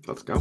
Let's go.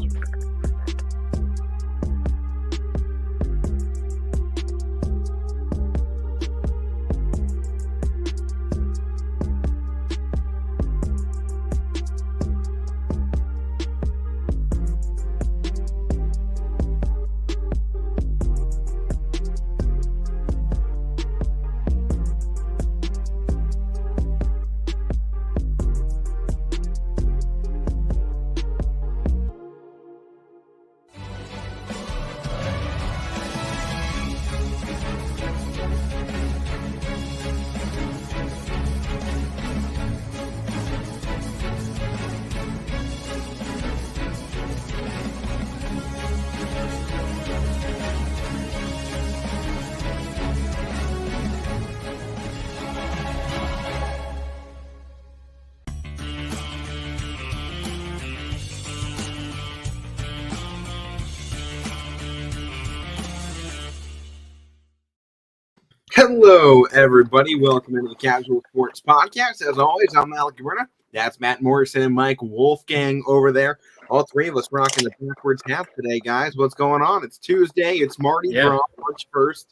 Hello, everybody. Welcome into the Casual Sports Podcast. As always, I'm Alek. That's Matt Morrison and Mike Wolfgang over there. All three of us rocking the backwards hat today, guys. What's going on? It's Tuesday. It's Mardi Gras, March 1st.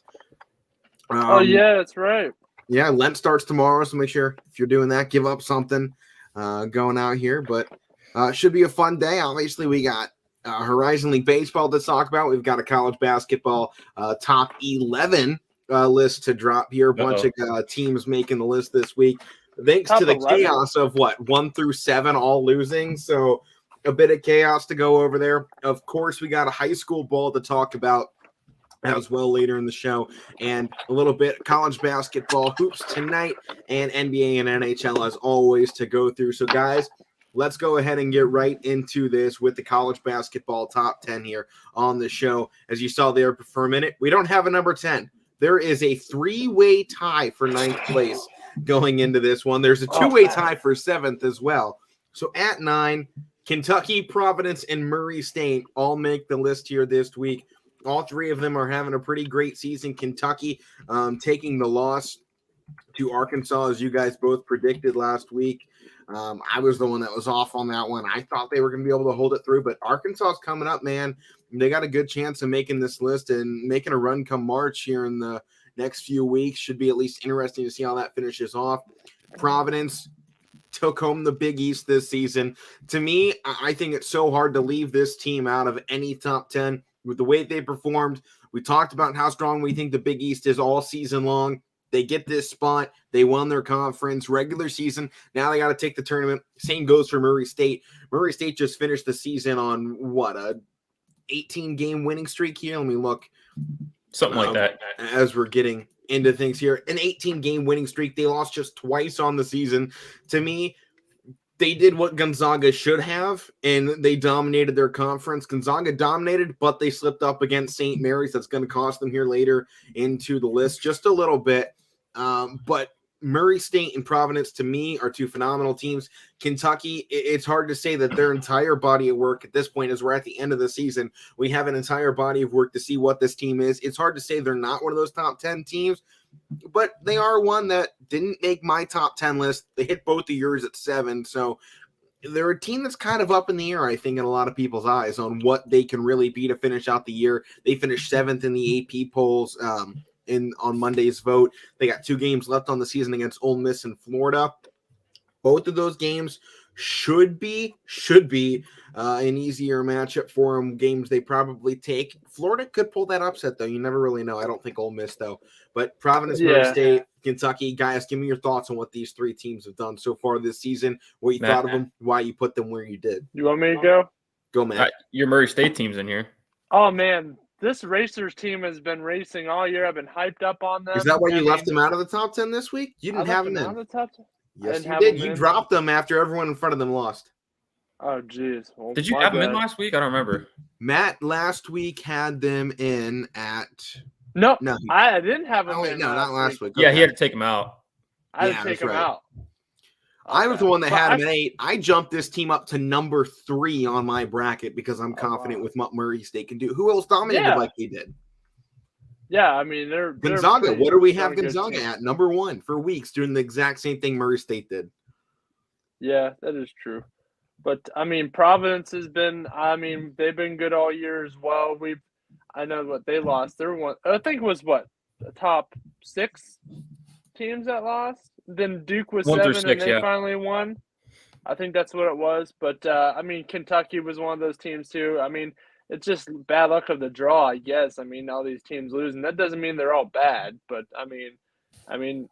Yeah, that's right. Yeah, Lent starts tomorrow, so make sure if you're doing that, give up something going out here. But should be a fun day. Obviously, we got Horizon League Baseball to talk about. We've got a college basketball top 11 list to drop here. A bunch of teams making the list this week. Thanks to the chaos of 1 through 7 all losing. So a bit of chaos to go over there. Of course, we got a high school ball to talk about as well later in the show, and a little bit college basketball hoops tonight, and NBA and NHL as always to go through. So guys, let's go ahead and get right into this with the college basketball top 10 here on the show. As you saw there for a minute, we don't have a number 10. There is a 3-way tie for 9th place going into this one. There's a 2-way tie for 7th as well. So at 9, Kentucky, Providence, and Murray State all make the list here this week. All three of them are having a pretty great season. Kentucky taking the loss to Arkansas, as you guys both predicted last week. I was the one that was off on that one. I thought they were going to be able to hold it through, but Arkansas is coming up, man. They got a good chance of making this list and making a run come March here in the next few weeks. Should be at least interesting to see how that finishes off. Providence took home the Big East this season. To me, I think it's so hard to leave this team out of any top 10 with the way they performed. We talked about how strong we think the Big East is all season long. They get this spot. They won their conference regular season. Now they got to take the tournament. Same goes for Murray State. Murray State just finished the season on a 18-game winning streak here. Let me look. Something like that. As we're getting into things here. An 18-game winning streak. They lost just twice on the season. To me, they did what Gonzaga should have, and they dominated their conference. Gonzaga dominated, but they slipped up against St. Mary's. That's going to cost them here later into the list just a little bit. But Murray State and Providence, to me, are two phenomenal teams. Kentucky, it's hard to say that their entire body of work at this point, as we're at the end of the season, we have an entire body of work to see what this team is. It's hard to say they're not one of those top 10 teams, but they are one that didn't make my top 10 list. They hit both of yours at 7. So they're a team that's kind of up in the air, I think, in a lot of people's eyes on what they can really be to finish out the year. They finished 7th in the AP polls on Monday's vote. They got 2 games left on the season against Ole Miss and Florida. Both of those games should be an easier matchup for them. Games they probably take. Florida could pull that upset, though. You never really know. I don't think Ole Miss, though. But Providence, Murray State, Kentucky, guys, give me your thoughts on what these 3 teams have done so far this season, what you thought of them, why you put them where you did. You want me to go? Go, Matt. Your Murray State team's in here. Oh, man. This Racers team has been racing all year. I've been hyped up on them. Is that why you left them out of the top 10 this week? You didn't have them in. The top 10? Yes, you did. You dropped them after everyone in front of them lost. Oh, jeez. Well, did you have them in last week? I don't remember. Matt last week had them in at – No, I didn't have them in. No, not last week. Yeah, he had to take them out. I had to take them out. I was the one that had them at 8. I jumped this team up to number 3 on my bracket because I'm confident with what Murray State can do. Who else dominated like they did? Yeah, I mean, they're Gonzaga. What do we have Gonzaga at? Number 1 for weeks, doing the exact same thing Murray State did. Yeah, that is true. But I mean, Providence has been. I mean, they've been good all year as well. I know what they lost. They're one. I think it was what the top 6 teams that lost. Then Duke was 1 through 7, and 6, they yeah. finally won. I think that's what it was. But I mean, Kentucky was one of those teams too. I mean, it's just bad luck of the draw, I guess. I mean, all these teams losing. That doesn't mean they're all bad, but I mean,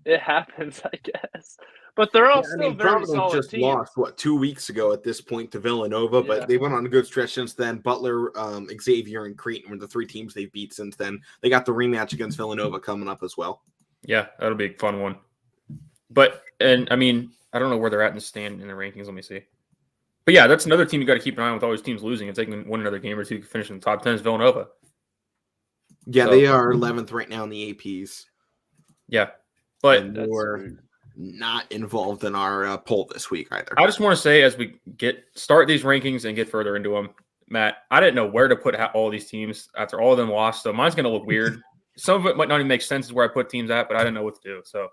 it happens, I guess. But they're all still very Providence solid just teams. lost 2 weeks ago at this point to Villanova, Yeah. but they went on a good stretch since then. Butler, Xavier, and Creighton were the 3 teams they've beat since then. They got the rematch against Villanova coming up as well. Yeah, that'll be a fun one. But I mean, I don't know where they're at in the stand in the rankings. Let me see. But yeah, that's another team you got to keep an eye on with all these teams losing. If they can win another game or two to finish in the top 10 is Villanova. Yeah, So- they are 11th right now in the APs. Yeah, but And we're not involved in our poll this week either. I just want to say as we start these rankings and get further into them, Matt, I didn't know where to put all these teams after all of them lost. So mine's going to look weird. Some of it might not even make sense where I put teams at, but I didn't know what to do. So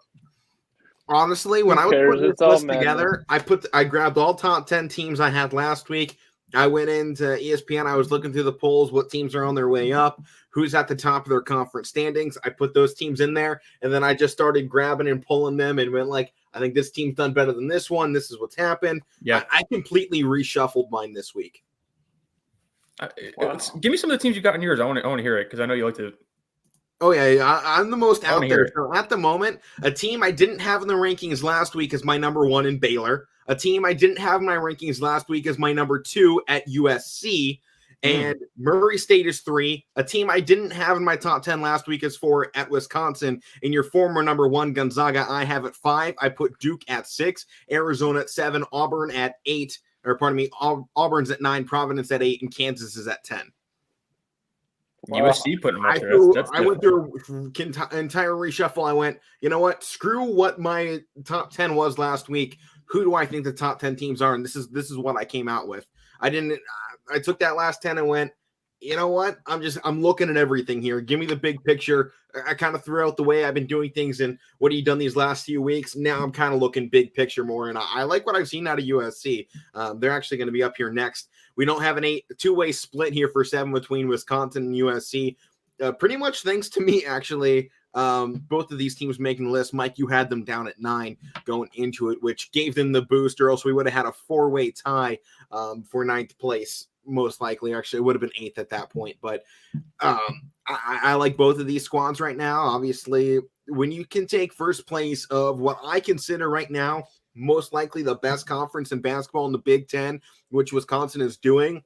honestly, when Who I was cares? putting this It's all list madness. together, I grabbed all top 10 teams I had last week. I went into ESPN. I was looking through the polls, what teams are on their way up, who's at the top of their conference standings. I put those teams in there, and then I just started grabbing and pulling them and went like, I think this team's done better than this one. This is what's happened. yeah, I completely reshuffled mine this week. give me some of the teams you got in yours. I want to hear it because I know you like to. Oh, yeah, I'm the most I out wanna hear there. it. So at the moment, a team I didn't have in the rankings last week is my number 1 in Baylor. A team I didn't have in my rankings last week is my number 2 at USC. And Murray State is 3. A team I didn't have in my top 10 last week is 4 at Wisconsin. And your former number 1, Gonzaga, I have at 5. I put Duke at 6, Arizona at 7, Auburn at 8. Or pardon me, Auburn's at 9, Providence at 8, and Kansas is at 10. USC putting them up I, there. threw, That's I went through an entire reshuffle. I went, you know what? Screw what my top 10 was last week. Who do I think the top 10 teams are? And this is what I came out with. I took that last 10 and went, you know what? I'm looking at everything here. Give me the big picture. I kind of threw out the way I've been doing things and what have you done these last few weeks. Now I'm kind of looking big picture more. And I like what I've seen out of USC. They're actually going to be up here next. We don't have a two-way split here for 7 between Wisconsin and USC. Pretty much thanks to me, actually. Both of these teams making the list. Mike, you had them down at 9 going into it, which gave them the boost, or else we would have had a 4-way tie for 9th place. Most likely, actually, it would have been 8th at that point. But I like both of these squads right now. Obviously, when you can take first place of what I consider right now most likely the best conference in basketball in the Big Ten, which Wisconsin is doing.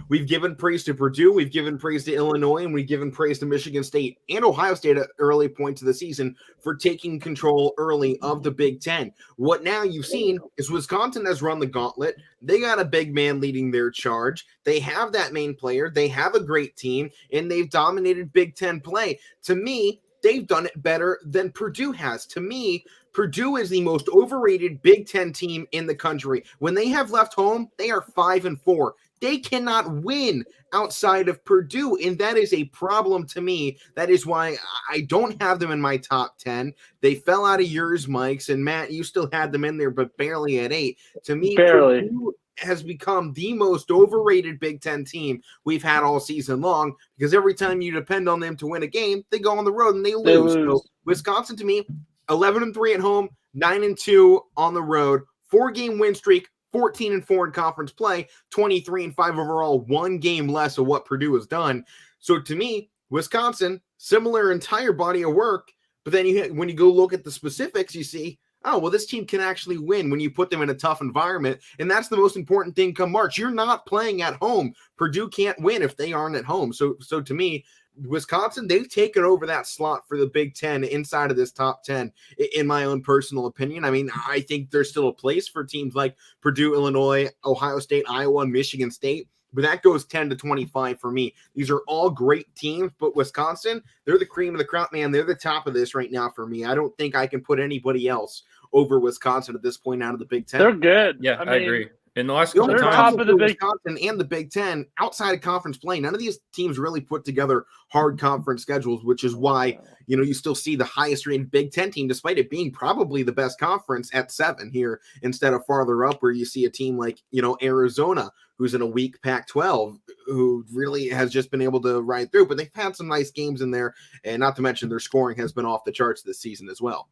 We've given praise to Purdue, we've given praise to Illinois, and we've given praise to Michigan State and Ohio State at early points of the season for taking control early of the Big Ten. What now you've seen is Wisconsin has run the gauntlet. They got a big man leading their charge. They have that main player. They have a great team, and they've dominated Big Ten play. To me, they've done it better than Purdue has. To me, Purdue is the most overrated Big Ten team in the country. When they have left home, they are 5-4. They cannot win outside of Purdue, and that is a problem to me. That is why I don't have them in my top 10. They fell out of yours, Mike's, and Matt, you still had them in there, but barely at 8. To me, barely. Purdue has become the most overrated Big Ten team we've had all season long, because every time you depend on them to win a game, they go on the road and they lose. So Wisconsin, to me, 11-3 at home, 9-2 on the road, 4-game win streak, 14-4 in conference play, 23-5 overall, 1 game less of what Purdue has done. So to me, Wisconsin, similar entire body of work, but then when you go look at the specifics, you see, oh, well, this team can actually win when you put them in a tough environment, and that's the most important thing come March. You're not playing at home. Purdue can't win if they aren't at home. So to me, Wisconsin, they've taken over that slot for the Big Ten inside of this top 10, in my own personal opinion. I mean, I think there's still a place for teams like Purdue, Illinois, Ohio State, Iowa, and Michigan State, but that goes 10-25 for me. These are all great teams, but Wisconsin, they're the cream of the crop, man. They're the top of this right now for me. I don't think I can put anybody else over Wisconsin at this point out of the Big Ten. They're good. Yeah, I agree. In the last The couple only They're times, top problem of the for Big. Wisconsin and the Big Ten outside of conference play, none of these teams really put together hard conference schedules, which is why you still see the highest rated Big Ten team, despite it being probably the best conference at 7 here, instead of farther up where you see a team like Arizona, who's in a weak Pac-12, who really has just been able to ride through. But they've had some nice games in there, and not to mention their scoring has been off the charts this season as well.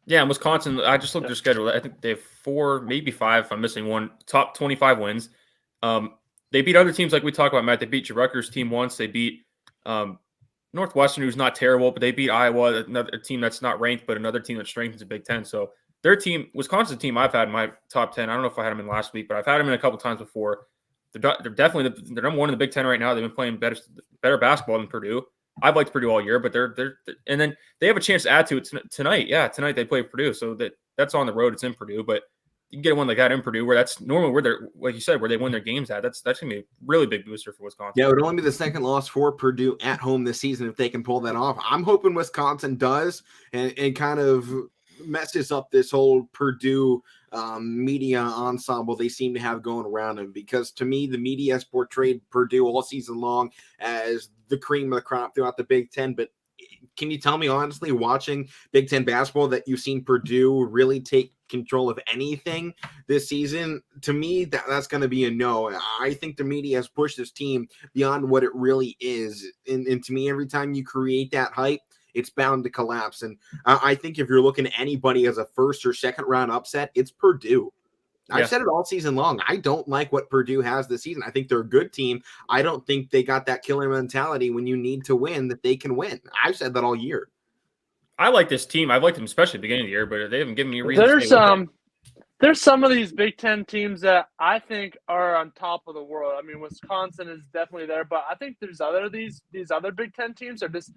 yeah, in Wisconsin, I just looked at their schedule. I think they have 4, maybe 5, if I'm missing one, top 25 wins. They beat other teams like we talked about, Matt. They beat your Rutgers team once. They beat Northwestern, who's not terrible, but they beat Iowa, another team that's not ranked, but another team that strengthens the Big Ten. So their team, Wisconsin's team I've had in my top 10. I don't know if I had them in last week, but I've had them in a couple times before. They're definitely they're number 1 in the Big Ten right now. They've been playing better basketball than Purdue. I've liked Purdue all year, but they're and then they have a chance to add to it tonight. Yeah, tonight they play Purdue, so that's on the road. It's in Purdue, but you can get one like that in Purdue, where that's normally where they're, like you said, where they win their games at. That's gonna be a really big booster for Wisconsin. Yeah, it would only be the second loss for Purdue at home this season if they can pull that off. I'm hoping Wisconsin does and kind of messes up this whole Purdue media ensemble they seem to have going around them, because to me the media has portrayed Purdue all season long as the cream of the crop throughout the Big Ten. But can you tell me honestly, watching Big Ten basketball, that you've seen Purdue really take control of anything this season? To me, that's going to be a no. I think the media has pushed this team beyond what it really is, and to me, every time you create that hype, it's bound to collapse. And I think if you're looking at anybody as a first or second round upset, it's Purdue. Yeah. I've said it all season long. I don't like what Purdue has this season. I think they're a good team. I don't think they got that killer mentality when you need to win that they can win. I've said that all year. I like this team. I've liked them especially at the beginning of the year, but they haven't given me a reason to stay with them. There's some of these Big Ten teams that I think are on top of the world. I mean, Wisconsin is definitely there, but I think there's these other Big Ten teams are just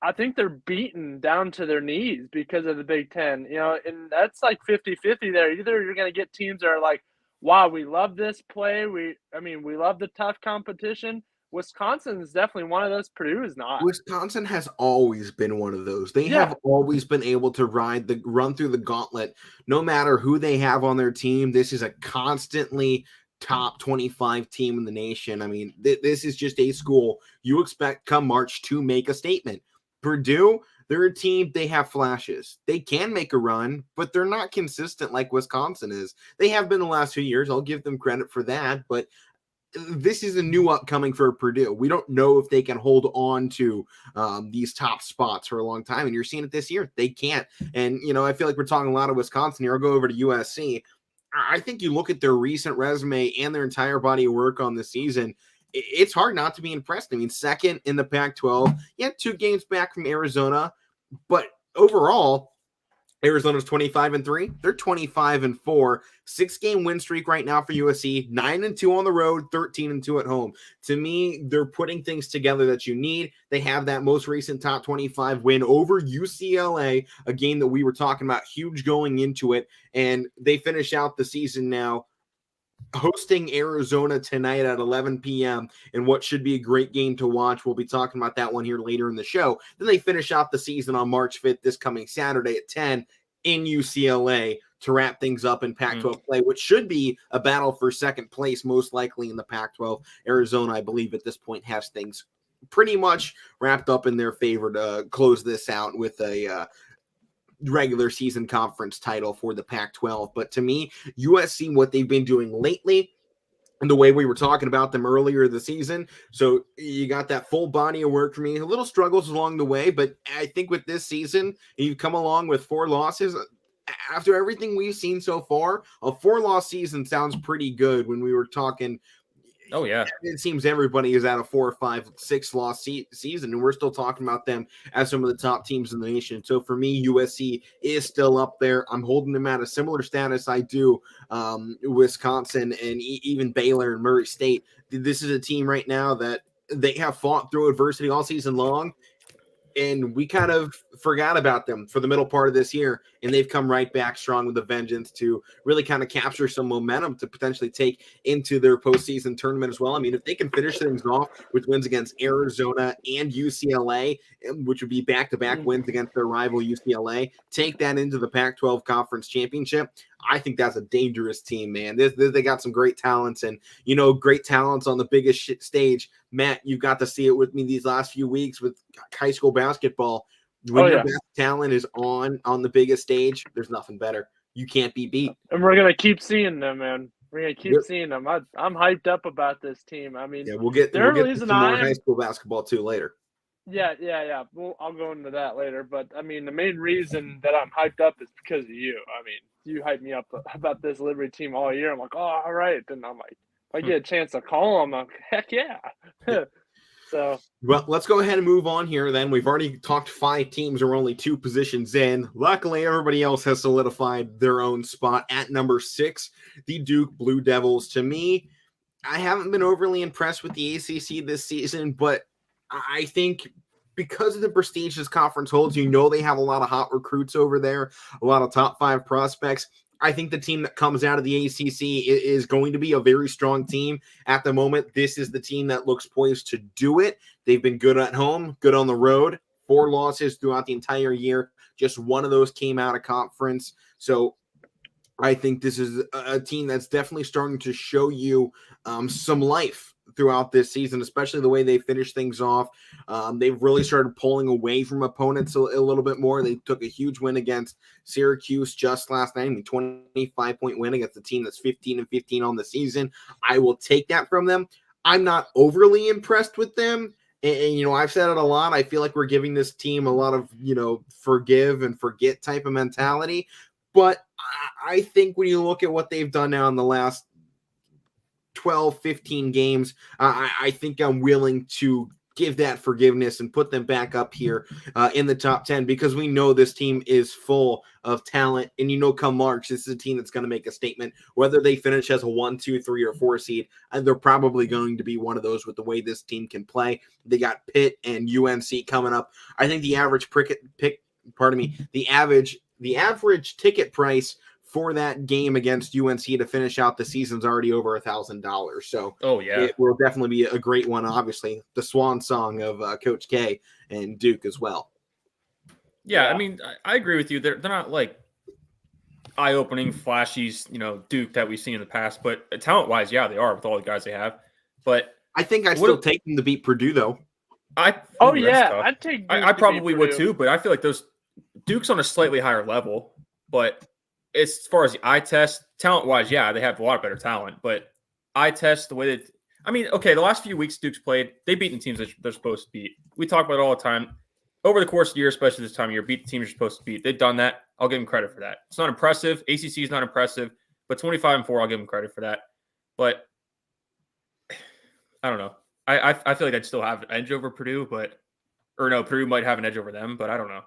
I think they're beaten down to their knees because of the Big Ten, and that's like 50-50 there. Either you're going to get teams that are like, wow, we love this play. We love the tough competition. Wisconsin is definitely one of those. Purdue is not. Wisconsin has always been one of those. They have always been able to run through the gauntlet, no matter who they have on their team. This is a constantly top 25 team in the nation. I mean, this is just a school you expect come March to make a statement. Purdue, they're a team, they have flashes. They can make a run, but they're not consistent like Wisconsin is. They have been the last few years. I'll give them credit for that, but this is a new upcoming for Purdue. We don't know if they can hold on to these top spots for a long time, and you're seeing it this year. They can't. And, I feel like we're talking a lot of Wisconsin here. I'll go over to USC. I think you look at their recent resume and their entire body of work on the season, it's hard not to be impressed. I mean, second in the Pac-12, 2 games back from Arizona, but overall, Arizona's 25-3. They're 25-4. 6-game win streak right now for USC. 9-2 on the road, 13-2 at home. To me, they're putting things together that you need. They have that most recent top 25 win over UCLA, a game that we were talking about, huge going into it, and they finish out the season now hosting Arizona tonight at 11 p.m. in what should be a great game to watch. We'll be talking about that one here later in the show. Then they finish out the season on March 5th, this coming Saturday at 10 in UCLA to wrap things up in Pac-12 play, which should be a battle for second place, most likely in the Pac-12. Arizona, I believe, at this point has things pretty much wrapped up in their favor to close this out with a regular season conference title for the Pac-12. But to me, USC, what they've been doing lately, and the way we were talking about them earlier this season, so you got that full body of work for me. A little struggles along the way, but I think with this season, you've come along with 4 losses. After everything we've seen so far, a 4-loss season sounds pretty good. When we were talking, oh yeah, it seems everybody is at a 4 or 5, 6-loss season, and we're still talking about them as some of the top teams in the nation. So for me, USC is still up there. I'm holding them at a similar status I do Wisconsin and even Baylor and Murray State. This is a team right now that they have fought through adversity all season long, and we kind of forgot about them for the middle part of this year. and they've come right back strong with a vengeance to really kind of capture some momentum to potentially take into their postseason tournament as well. I mean, if they can finish things off with wins against Arizona and UCLA, which would be back-to-back wins against their rival UCLA, take that into the Pac-12 Conference Championship, I think that's a dangerous team, man. They got some great talents, and, great talents on the biggest stage. Matt, you got to see it with me these last few weeks with high school basketball. When your best talent is on the biggest stage, there's nothing better. You can't be beat. And we're going to keep seeing them, man. We're going to keep seeing them. I'm hyped up about this team. I mean, we'll get to some more high school basketball too later. Yeah. I'll go into that later. But, I mean, the main reason that I'm hyped up is because of you. I mean, you hyped me up about this Liberty team all year. I'm like, oh, all right. And I'm like, if I get a chance to call them, I'm like, heck yeah. So, well, let's go ahead and move on here then. We've already talked 5 teams. We're only 2 positions in. Luckily, everybody else has solidified their own spot at number 6, the Duke Blue Devils. To me, I haven't been overly impressed with the ACC this season, but I think because of the prestige this conference holds, they have a lot of hot recruits over there, a lot of top 5 prospects. I think the team that comes out of the ACC is going to be a very strong team. At the moment, this is the team that looks poised to do it. They've been good at home, good on the road, 4 losses throughout the entire year. Just one of those came out of conference. So I think this is a team that's definitely starting to show you some life throughout this season, especially the way they finish things off. They've really started pulling away from opponents a little bit more. They took a huge win against Syracuse just last night, a 25-point win against a team that's 15-15 on the season. I will take that from them. I'm not overly impressed with them. And I've said it a lot. I feel like we're giving this team a lot of, forgive and forget type of mentality. But I think when you look at what they've done now in the last 12, 15 games, I think I'm willing to give that forgiveness and put them back up here in the top 10, because we know this team is full of talent. And come March, this is a team that's going to make a statement. Whether they finish as a 1, 2, 3, or 4 seed, and they're probably going to be one of those with the way this team can play. They got Pitt and UNC coming up. I think the average the average ticket price for that game against UNC to finish out the season's already over $1,000. So it will definitely be a great one. Obviously, the swan song of Coach K and Duke as well. Yeah, I mean, I agree with you. They're not like eye-opening, flashy, Duke that we've seen in the past. But talent-wise, they are with all the guys they have. But I think I still take them to beat Purdue, though. I'd take Duke. I probably would too, but I feel like Duke's on a slightly higher level. But as far as the eye test, talent-wise, they have a lot better talent. But eye test, the way the last few weeks Duke's played, they've beaten teams that they're supposed to beat. We talk about it all the time. Over the course of the year, especially this time of year, beat the teams you're supposed to beat. They've done that. I'll give them credit for that. It's not impressive. ACC is not impressive. But 25-4, I'll give them credit for that. But I don't know. I feel like I'd still have an edge over Purdue, Purdue might have an edge over them, but I don't know.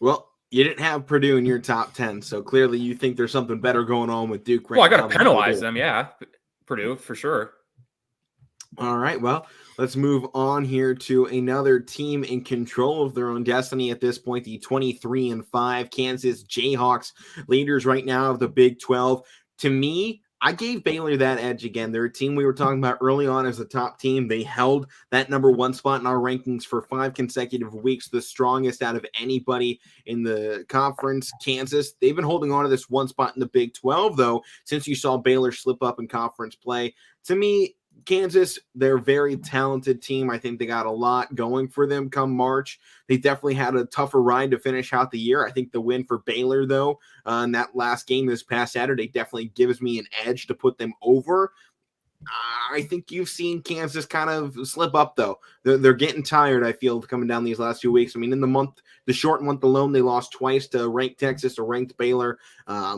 Well, you didn't have Purdue in your top 10, so clearly you think there's something better going on with Duke right now. Well, I got to penalize them, Purdue, for sure. All right, well, let's move on here to another team in control of their own destiny at this point, the 23-5 Kansas Jayhawks, leaders right now of the Big 12. To me, I gave Baylor that edge again. They're a team we were talking about early on as a top team. They held that number 1 spot in our rankings for 5 consecutive weeks, the strongest out of anybody in the conference. Kansas, they've been holding on to this 1 spot in the Big 12, though, since you saw Baylor slip up in conference play. To me, Kansas, they're a very talented team. I think they got a lot going for them come March. They definitely had a tougher ride to finish out the year. I think the win for Baylor, though, in that last game this past Saturday definitely gives me an edge to put them over. I think you've seen Kansas kind of slip up, though. They're getting tired, I feel, coming down these last few weeks. I mean, in the short month alone, they lost twice to ranked Texas or ranked Baylor.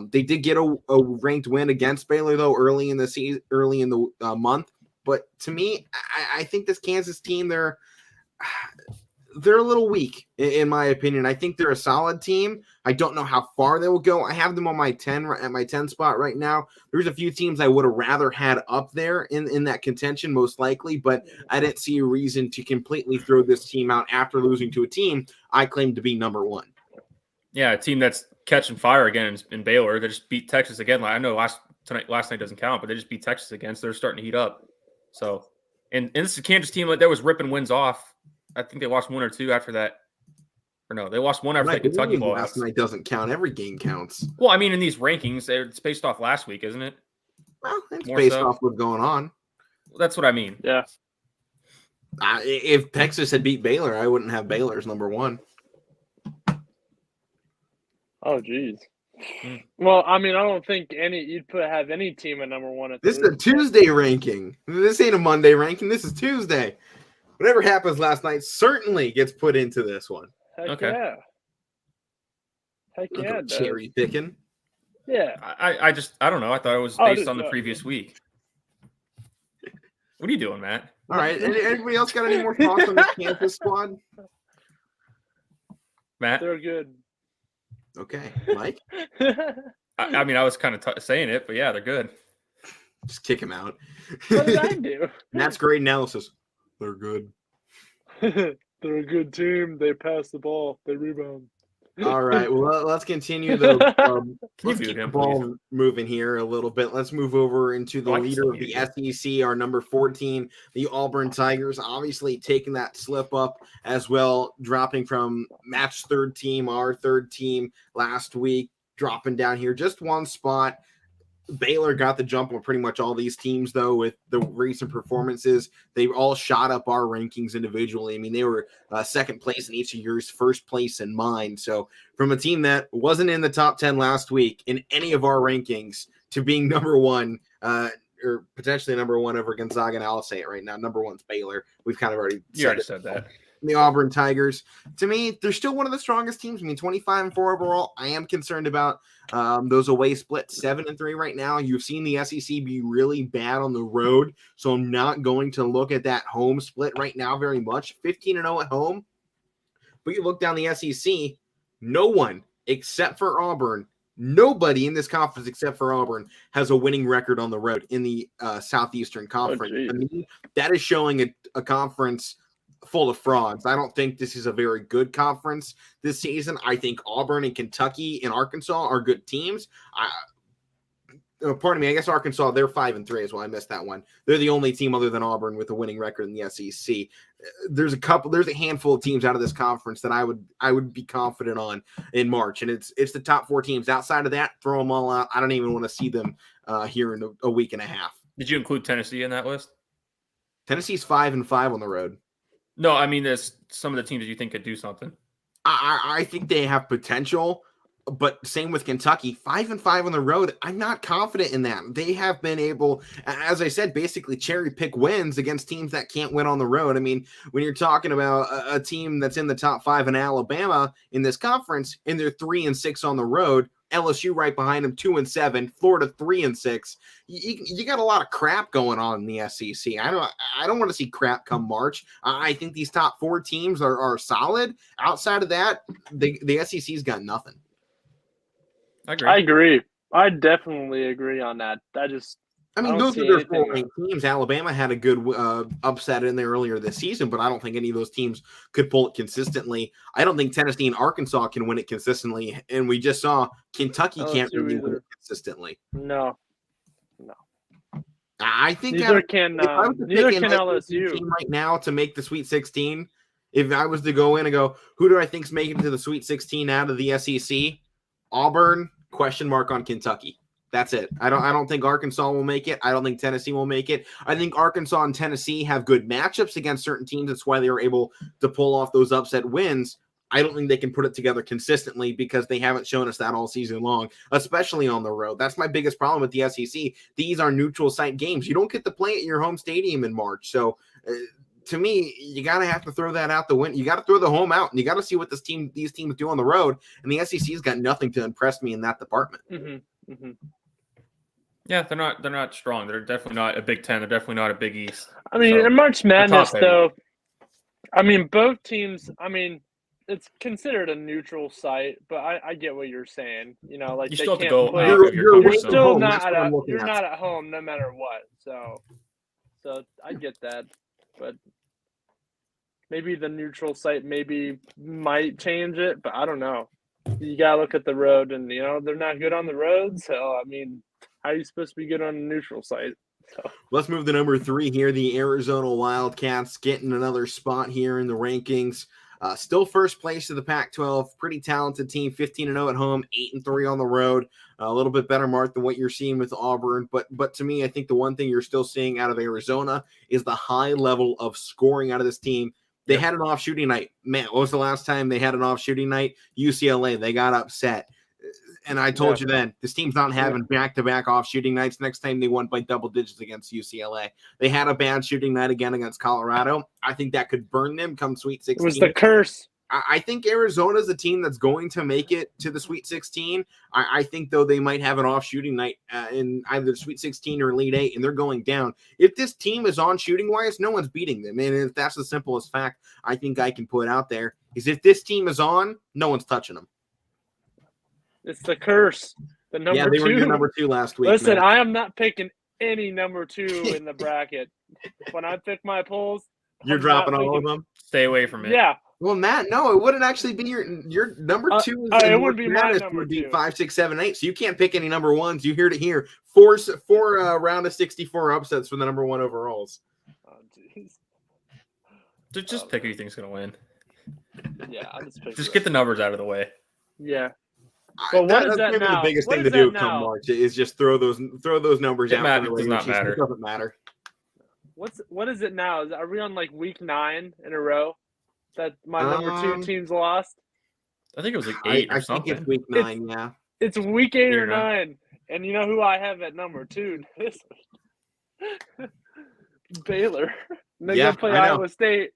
They did get a ranked win against Baylor, though, early in the month. But to me, I think this Kansas team, they're a little weak, in my opinion. I think they're a solid team. I don't know how far they will go. I have them on my 10 spot right now. There's a few teams I would have rather had up there in that contention, most likely, but I didn't see a reason to completely throw this team out after losing to a team I claimed to be number 1. Yeah, a team that's catching fire again in Baylor. They just beat Texas again. I know last night doesn't count, but they just beat Texas again, so they're starting to heat up. So, and this is a Kansas team that was ripping wins off. I think they lost one or two after that. Or no, they lost one after the Kentucky blowout. Last night doesn't count. Every game counts. Well, I mean, in these rankings, it's based off last week, isn't it? Well, it's based off what's going on. Well, that's what I mean. Yeah. If Texas had beat Baylor, I wouldn't have Baylor as number one. Oh, geez. Well, I mean, I don't think you'd have any team at number one. This is a Tuesday ranking. This ain't a Monday ranking. This is Tuesday. Whatever happens last night certainly gets put into this one. Heck yeah. Heck yeah. Cherry picking. Yeah. I don't know. I thought it was based on the previous week. What are you doing, Matt? All right. Anybody else got any more thoughts on this Kansas squad? Matt? They're good. Okay. Mike? I mean, I was kind of saying it, but yeah, they're good. Just kick him out. What did I do? Matt's great analysis. They're good. They're a good team. They pass the ball. They rebound. All right. Well, let's continue the Let's keep the ball moving here a little bit. Let's move over into the leader of the SEC, our number 14, the Auburn Tigers. Obviously taking that slip up as well, dropping from match third team, our third team last week, dropping down here just one spot. Baylor got the jump on pretty much all these teams, though, with the recent performances. They all shot up our rankings individually. I mean, they were second place in each of yours, first place in mine. So from a team that wasn't in the top 10 last week in any of our rankings to being number one, or potentially number one over Gonzaga, and I'll say it right now, number one's Baylor. We've kind of already said that. The Auburn Tigers, to me, they're still one of the strongest teams. I mean, 25-4 overall. I am concerned about those away splits, 7-3 right now. You've seen the SEC be really bad on the road, so I'm not going to look at that home split right now very much. 15-0 at home, but you look down the SEC, no one except for Auburn, nobody in this conference except for Auburn has a winning record on the road in the Southeastern Conference. I mean, that is showing a conference full of frauds. I don't think this is a very good conference this season. I think Auburn and Kentucky and Arkansas are good teams. Pardon me, I guess Arkansas, they're 5-3 as well. I missed that one. They're the only team other than Auburn with a winning record in the SEC. There's a handful of teams out of this conference that I would be confident on in March, and it's the top four teams. Outside of that, throw them all out. I don't even want to see them here in a week and a half. Did you include Tennessee in that list? Tennessee's 5-5 on the road. No, I mean, there's some of the teams that you think could do something. I think they have potential, but same with Kentucky, 5-5 on the road. I'm not confident in that. They have been able, as I said, basically cherry pick wins against teams that can't win on the road. I mean, when you're talking about a team that's in the top 5 in Alabama in this conference, and they're 3-6 on the road, LSU right behind them, 2-7, Florida 3-6. You got a lot of crap going on in the SEC. I don't want to see crap come March. I think these top four teams are solid. Outside of that, the SEC's got nothing. I agree. I definitely agree on that. I mean, those are their four main teams. Alabama had a good upset in there earlier this season, but I don't think any of those teams could pull it consistently. I don't think Tennessee and Arkansas can win it consistently, and we just saw Kentucky can't really win it consistently. No. I think neither can LSU team right now to make the Sweet 16. If I was to go in and go, who do I think's making it to the Sweet 16 out of the SEC? Auburn, question mark on Kentucky. That's it. I don't think Arkansas will make it. I don't think Tennessee will make it. I think Arkansas and Tennessee have good matchups against certain teams. That's why they were able to pull off those upset wins. I don't think they can put it together consistently because they haven't shown us that all season long, especially on the road. That's my biggest problem with the SEC. These are neutral site games. You don't get to play at your home stadium in March. So to me, you got to have to throw that out the window. You got to throw the home out, and you got to see what these teams do on the road. And the SEC's got nothing to impress me in that department. Mm-hmm. Mm-hmm. Yeah, they're not strong. They're definitely not a Big Ten. They're definitely not a Big East. I mean, in March Madness, though, I mean, both teams, I mean, it's considered a neutral site, but I get what you're saying. You know, like you they still have can't to go. play. You're still not at home no matter what. So I get that, but maybe the neutral site might change it, but I don't know. you gotta look at the road, and they're not good on the road. So I mean, how are you supposed to be good on a neutral site? So. Let's move to number 3 here. The Arizona Wildcats getting another spot here in the rankings. Still first place of the Pac-12. Pretty talented team. 15-0 at home, 8-3 on the road. A little bit better mark than what you're seeing with Auburn. But to me, I think the one thing you're still seeing out of Arizona is the high level of scoring out of this team. They had an off shooting night. Man, what was the last time they had an off shooting night? UCLA. They got upset. And I told you then, this team's not having back-to-back off shooting nights. Next time they won by double digits against UCLA. They had a bad shooting night again against Colorado. I think that could burn them come Sweet 16. It was the curse. I think Arizona's a team that's going to make it to the Sweet 16. I think, though, they might have an off shooting night in either the Sweet 16 or Elite 8, and they're going down. If this team is on shooting-wise, no one's beating them. And if that's the simplest fact I think I can put out there, is if this team is on, no one's touching them. It's the curse. The number 2. Yeah, they were your number 2 last week. Listen, man. I am not picking any number 2 in the bracket. When I pick my polls, you're dropping all of them. Stay away from it. Yeah. Well, Matt, no, it wouldn't actually be your number 2. It wouldn't be my number 2. 5, 6, 7, 8. So you can't pick any number 1s. You heard it here. Four round of 64 upsets for the number 1 overalls. Oh, jeez. Just pick who you think's gonna win. Yeah, I'll just pick. Just get the numbers out of the way. Yeah. But what is that maybe now? the biggest What thing is to do that come now? March is just throw those numbers out. It does not matter. It doesn't matter. What is it now? Are we on like week 9 in a row that my number 2 team's lost? I think it was like 8 or I something. think it's week 9. Yeah. It's week 8 or 9, and you know who I have at number 2 this week? Baylor. They're gonna play Iowa State.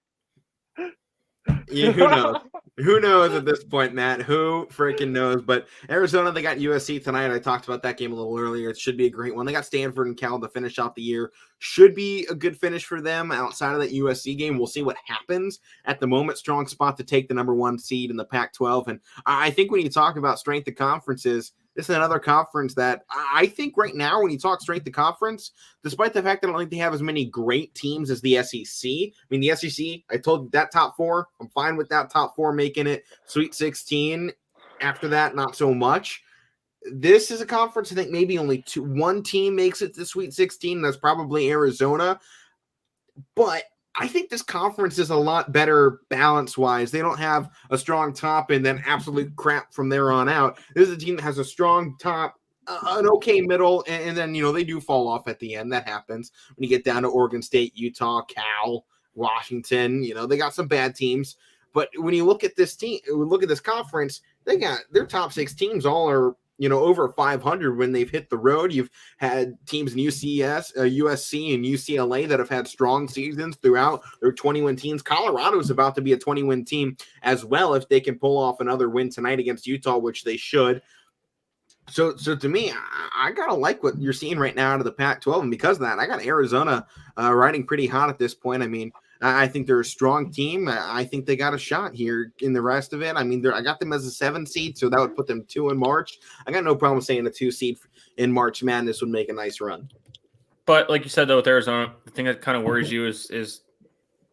Yeah, who knows? Who knows at this point, Matt? Who freaking knows? But Arizona, they got USC tonight. I talked about that game a little earlier. It should be a great one. They got Stanford and Cal to finish off the year. Should be a good finish for them outside of that USC game. We'll see what happens. At the moment, strong spot to take the number 1 seed in the Pac-12. And I think when you talk about strength of conferences, this is another conference that I think right now, when you talk strength of conference, despite the fact that I don't think they have as many great teams as the SEC. I mean, the SEC, I told you that top 4, I'm fine with that top 4 making it Sweet 16. After that, not so much. This is a conference, I think maybe only one team makes it to Sweet 16. That's probably Arizona. But I think this conference is a lot better balance-wise. They don't have a strong top and then absolute crap from there on out. This is a team that has a strong top, an okay middle, and then, they do fall off at the end. That happens when you get down to Oregon State, Utah, Cal, Washington. They got some bad teams. But when you look at this team, look at this conference, they got their top 6 teams all are over 500 when they've hit the road. You've had teams in USC and UCLA that have had strong seasons throughout. They're 20-win teams. Colorado's about to be a 20-win team as well if they can pull off another win tonight against Utah, which they should. So to me, I gotta like what you're seeing right now out of the Pac-12, and because of that, I got Arizona riding pretty hot at this point. I mean, I think they're a strong team. I think they got a shot here in the rest of it. I mean, I got them as a 7 seed, so that would put them 2 in March. I got no problem saying a 2 seed in March Madness would make a nice run. But like you said, though, with Arizona, the thing that kind of worries you is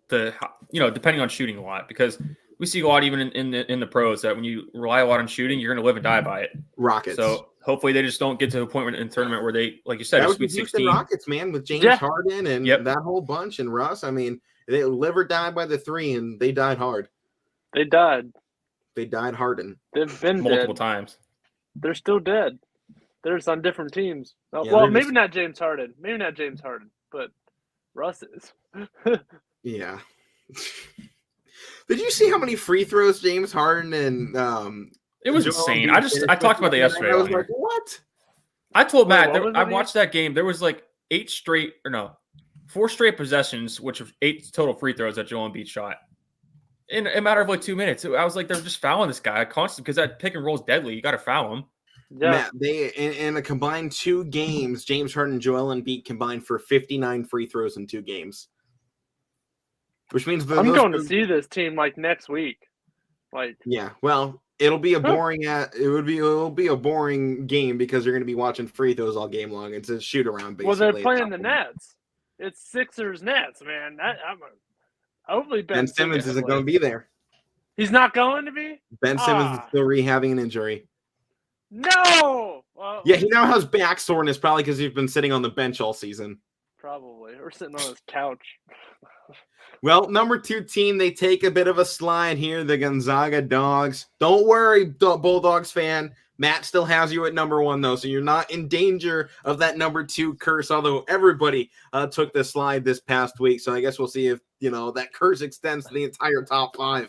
the depending on shooting a lot, because we see a lot even in the pros that when you rely a lot on shooting, you're going to live and die by it. Rockets. So hopefully they just don't get to a point in the tournament where they, like you said, that was Sweet the Houston 16. Rockets, man, with James Harden and that whole bunch and Russ. I mean, they live or die by the 3, and they died hard. They died. They died hardened. They've been multiple dead. times. They're still dead. They're just on different teams. Maybe not James Harden. Maybe not James Harden, but Russ is. Yeah. Did you see how many free throws James Harden and it was insane. I talked about that yesterday. I was like, what? I told Matt, I watched that game. There was like 4 straight possessions, which are 8 total free throws that Joel Embiid shot in a matter of like 2 minutes. I was like, they're just fouling this guy constantly because that pick and roll is deadly. You got to foul him. Yeah. Matt, they in a combined 2 games, James Harden and Joel Embiid combined for 59 free throws in 2 games. Which means I'm going to see this team like next week. Yeah, well, it'll be a boring it'll be a boring game because you're going to be watching free throws all game long. It's a shoot around basically. Well, they're playing the Nets. It's Sixers Nets, man. Hopefully Ben Simmons isn't going to be there. He's not going to be? Ben Simmons is still rehabbing an injury. No! Well, Yeah, he now has back soreness, probably because he's been sitting on the bench all season. Probably. Or sitting on his couch. Well, number 2 team, they take a bit of a slide here, the Gonzaga Dogs. Don't worry, Bulldogs fan. Matt still has you at number 1, though, so you're not in danger of that number 2 curse, although everybody took the slide this past week. So I guess we'll see if, that curse extends to the entire top 5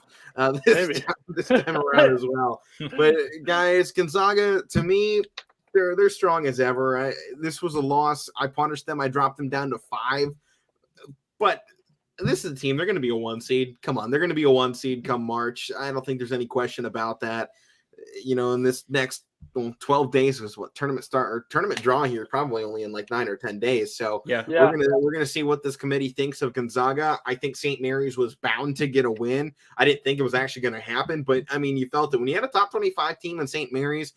this time around as well. But, guys, Gonzaga, to me, they're strong as ever. This was a loss. I punished them. I dropped them down to 5. But this is a team. They're going to be a 1 seed. Come on. They're going to be a 1 seed come March. I don't think there's any question about that. In this next 12 days is what tournament draw here, probably only in like 9 or 10 days. So we're gonna see what this committee thinks of Gonzaga. I think St. Mary's was bound to get a win. I didn't think it was actually going to happen, but I mean, you felt it when you had a top 25 team in St. Mary's,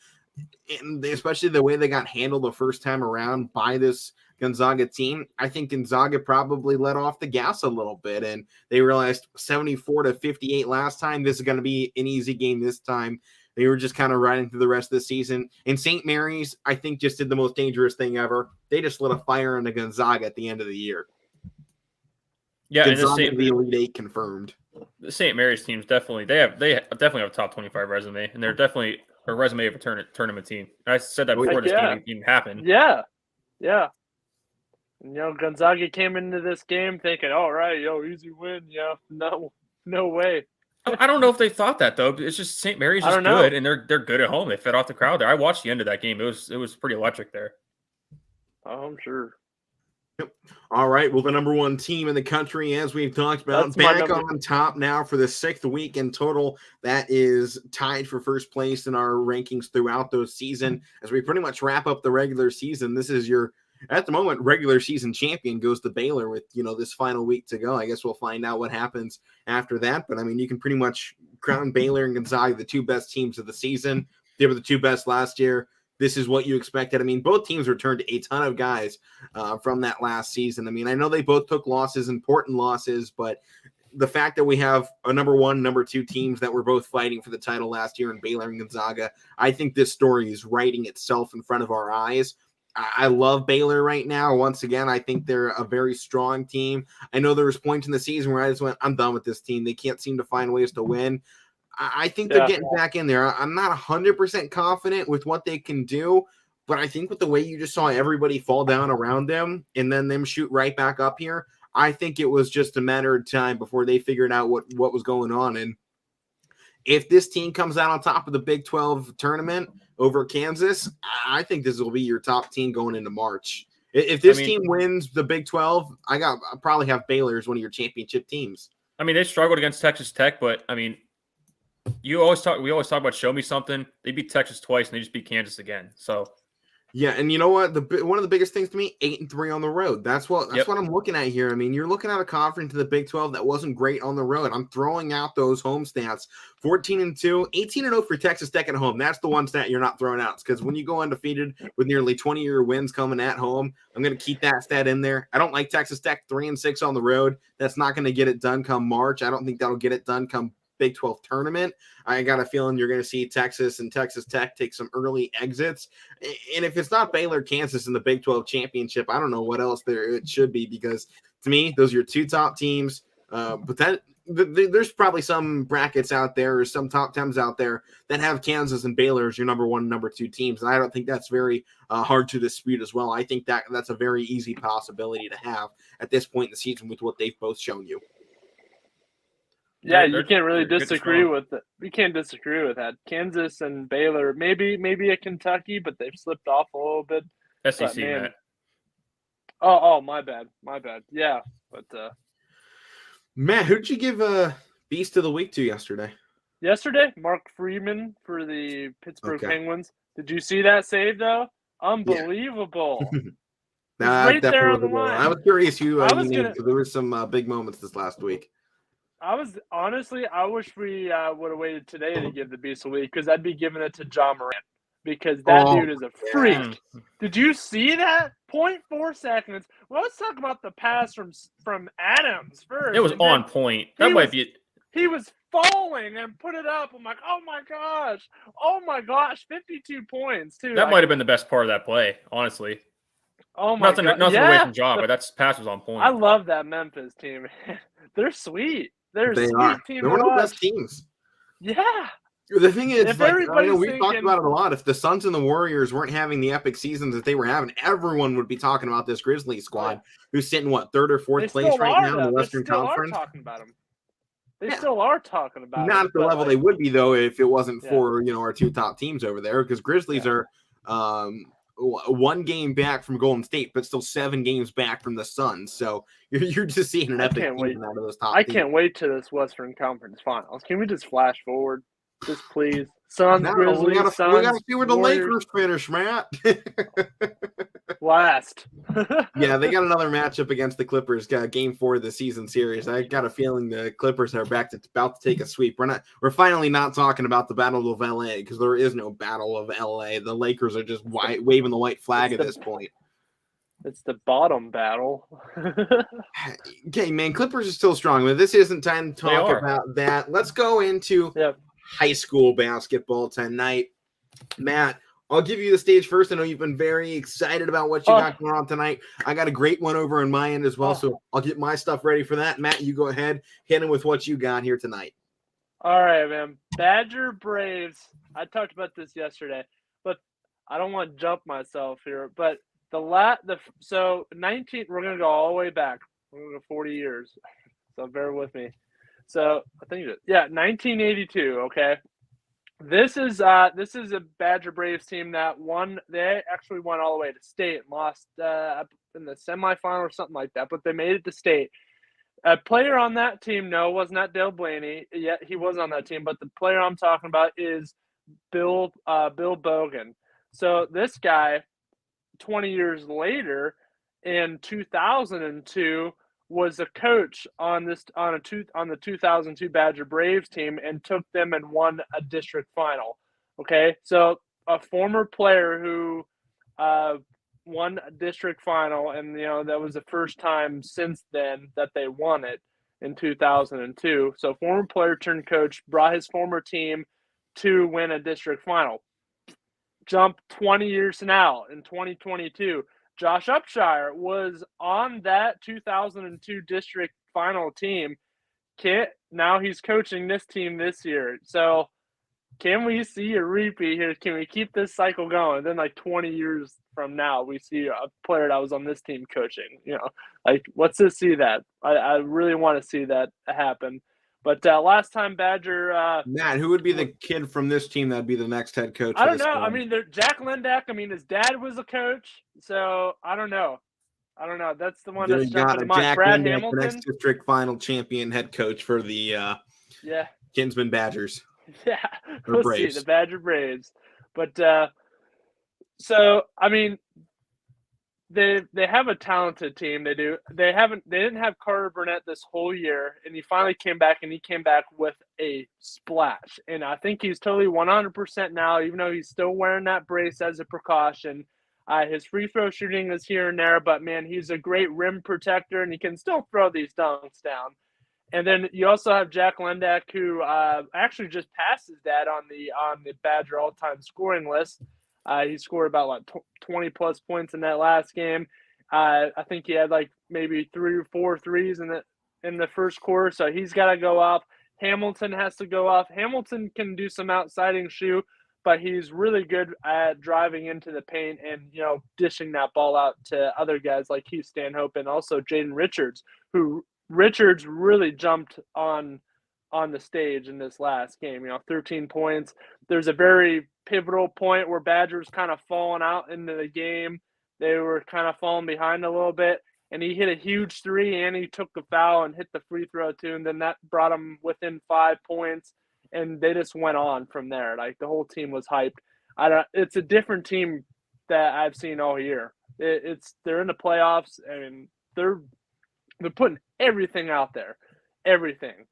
and especially the way they got handled the first time around by this Gonzaga team. I think Gonzaga probably let off the gas a little bit, and they realized 74-58 last time. This is going to be an easy game this time. They were just kind of riding through the rest of the season. And St. Mary's, I think, just did the most dangerous thing ever. They just lit a fire into Gonzaga at the end of the year. Yeah, Gonzaga, and the Elite Eight confirmed. The St. Mary's teams definitely definitely have a top 25 resume, and they're definitely a resume of a tournament team. I said that before this game even happened. Yeah. Gonzaga came into this game thinking, all right, easy win. No way. I don't know if they thought that though. It's just St. Mary's is good, and they're good at home. They fed off the crowd there. I watched the end of that game. It was pretty electric there. Oh, I'm sure. Yep. All right. Well, the number 1 team in the country, as we've talked about, back on top now for the 6th week in total. That is tied for first place in our rankings throughout the season. As we pretty much wrap up the regular season, this is your, at the moment, regular season champion goes to Baylor with, this final week to go. I guess we'll find out what happens after that. But, I mean, you can pretty much crown Baylor and Gonzaga the 2 best teams of the season. They were the 2 best last year. This is what you expected. I mean, both teams returned a ton of guys from that last season. I mean, I know they both took losses, important losses, but the fact that we have a number 1, number 2 teams that were both fighting for the title last year in Baylor and Gonzaga, I think this story is writing itself in front of our eyes. I love Baylor right now. Once again, I think they're a very strong team. I know there was points in the season where I just went, I'm done with this team. They can't seem to find ways to win. I think they're getting back in there. I'm not 100% confident with what they can do, but I think with the way you just saw everybody fall down around them and then them shoot right back up here, I think it was just a matter of time before they figured out what was going on. And if this team comes out on top of the Big 12 tournament over Kansas, I think this will be your top team going into March. If this team wins the Big 12, I probably have Baylor as one of your championship teams. I mean, they struggled against Texas Tech, but I mean, we always talk about show me something. They beat Texas twice and they just beat Kansas again. So yeah, and you know what? One of the biggest things to me, 8-3 on the road. That's what I'm looking at here. I mean, you're looking at a conference in the Big 12 that wasn't great on the road. I'm throwing out those home stats: 14-2, 18-0 for Texas Tech at home. That's the one stat you're not throwing out, because when you go undefeated with nearly 20-year wins coming at home, I'm going to keep that stat in there. I don't like Texas Tech 3-6 on the road. That's not going to get it done come March. I don't think that'll get it done come Big 12 tournament. I got a feeling you're going to see Texas and Texas Tech take some early exits. And if it's not Baylor, Kansas in the Big 12 championship, I don't know what else it should be, because to me, those are your 2 top teams. But there's probably some brackets out there or some top 10s out there that have Kansas and Baylor as your number 1 and number 2 teams. And I don't think that's very hard to dispute as well. I think that's a very easy possibility to have at this point in the season with what they've both shown you. Yeah, you can't really disagree with it. We can't disagree with that. Kansas and Baylor, maybe a Kentucky, but they've slipped off a little bit. SEC, Matt. Oh, my bad. Yeah, but Matt, who'd you give Beast of the Week to yesterday? Yesterday, Mark Freeman for the Pittsburgh Penguins. Did you see that save though? Unbelievable. Right there on the line. I was curious because there were some big moments this last week. I wish we would have waited today to give the Beast of the Week, because I'd be giving it to John Moran, because that dude is a freak. Did you see that? 0.4 seconds. Well, let's talk about the pass from Adams first. It was on point. He was falling and put it up. I'm like, oh my gosh, 52 points too. That might have been the best part of that play, honestly. Oh my Nothing god, away from Ja, but that pass was on point. I love that Memphis team. They're sweet. They're a sweet team. They're one of the best teams. Yeah. The thing is, like, I know we've talked thinking, about it a lot. If the Suns and the Warriors weren't having the epic seasons that they were having, everyone would be talking about this Grizzlies squad, who's sitting third or fourth place right now in the Western Conference. Talking about them. They still are talking about Not them, at the level they would be though if it wasn't for our two top teams over there. Because Grizzlies are 1 game back from Golden State, but still 7 games back from the Suns. So you're just seeing an epic team out of those top. I can't wait to this Western Conference Finals. Can we just flash forward? Just please. Suns, Grizzlies, we gotta see where the Warriors. Lakers finish, Matt. Last. Yeah, they got another matchup against the Clippers. Game 4 of the season series. I got a feeling the Clippers are about to take a sweep. We're finally not talking about the Battle of LA because there is no Battle of LA. The Lakers are just waving the white flag at this point. It's the bottom battle. Okay, man, Clippers are still strong, but this isn't time to talk about that. Let's go into high school basketball tonight. Matt, I'll give you the stage first. I know you've been very excited about what you got going on tonight. I got a great one over on my end as well, so I'll get my stuff ready for that. Matt, you go ahead, hit him with what you got here tonight. All right, man. Badger Braves. I talked about this yesterday, but I don't want to jump myself here. But so 19. We're gonna go all the way back. We're gonna go 40 years. So bear with me. So I think 1982. Okay, this is a Badger Braves team that won. They actually won all the way to state and lost in the semifinal or something like that. But they made it to state. A player on that team, was not Dale Blaney. Yet he was on that team. But the player I'm talking about is Bill Bogan. So this guy, 20 years later, in 2002. Was a coach on the 2002 Badger Braves team and took them and won a district final. Okay, so a former player who won a district final, and that was the first time since then that they won it in 2002. So former player turned coach brought his former team to win a district final. Jump 20 years now in 2022. Josh Upshire was on that 2002 district final team. Now he's coaching this team this year. So can we see a repeat here? Can we keep this cycle going? Then 20 years from now, we see a player that was on this team coaching. Let's just see that. I really want to see that happen. But last time Badger Matt, who would be the kid from this team that'd be the next head coach? I don't know. I mean, Jack Lindak. I mean, his dad was a coach, so I don't know. That's the one that's jumping to mind. Jack Brad Lindak, Hamilton, the next district final champion head coach for the Kinsman Badgers. Yeah, we'll see the Badger Braves. But so I mean, they have a talented team. They do. They didn't have Carter Burnett this whole year, and he finally came back, and he came back with a splash. And I think he's totally 100% now, even though he's still wearing that brace as a precaution. His free throw shooting is here and there, but man, he's a great rim protector, and he can still throw these dunks down. And then you also have Jack Lindak, who actually just passed his dad on the Badger all-time scoring list. He scored about 20 plus points in that last game. I think he had maybe 3 or 4 threes in the first quarter, so he's got to go off. Hamilton has to go off. Hamilton can do some outside shoot, but he's really good at driving into the paint and dishing that ball out to other guys like Keith Stanhope and also Jaden Richards, who Richards really jumped on the stage in this last game. 13 points. There's a very pivotal point where Badgers kind of falling out into the game. They were kind of falling behind a little bit, and he hit a huge three, and he took the foul and hit the free throw too, and then that brought them within 5 points, and they just went on from there. The whole team was hyped. It's a different team that I've seen all year. They're in the playoffs, and they're putting everything out there, everything.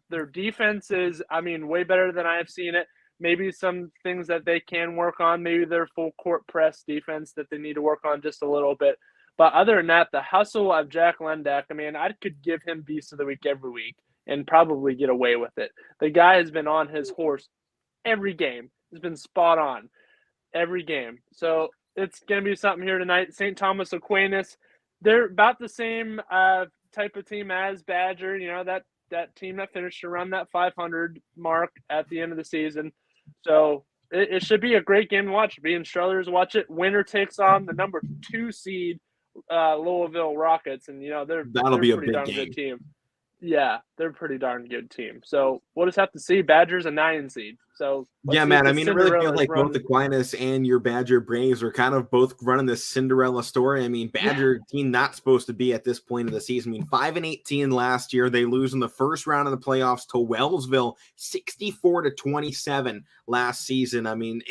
Their defense is, way better than I have seen it. Maybe some things that they can work on. Maybe their full court press defense that they need to work on just a little bit. But other than that, the hustle of Jack Lindak, I could give him Beast of the Week every week. and probably get away with it. The guy has been on his horse every game. He's been spot on every game. So it's going to be something here tonight. St. Thomas Aquinas, they're about the same type of team as Badger, that team that finished around that 500 mark at the end of the season. So it should be a great game to watch. Being Struthers, watch it. Winner takes on the number 2 seed Louisville Rockets, and they're That'll be a pretty big darn game. good team. Yeah, they're a pretty darn good team. So we'll just have to see. Badger's a 9 seed. So yeah, man. I mean, it really feels Cinderella's like both Aquinas and your Badger Braves are kind of both running this Cinderella story. I mean, Badger team not supposed to be at this point of the season. I mean, 5-18 last year. They lose in the first round of the playoffs to Wellsville, 64-27 last season. I mean,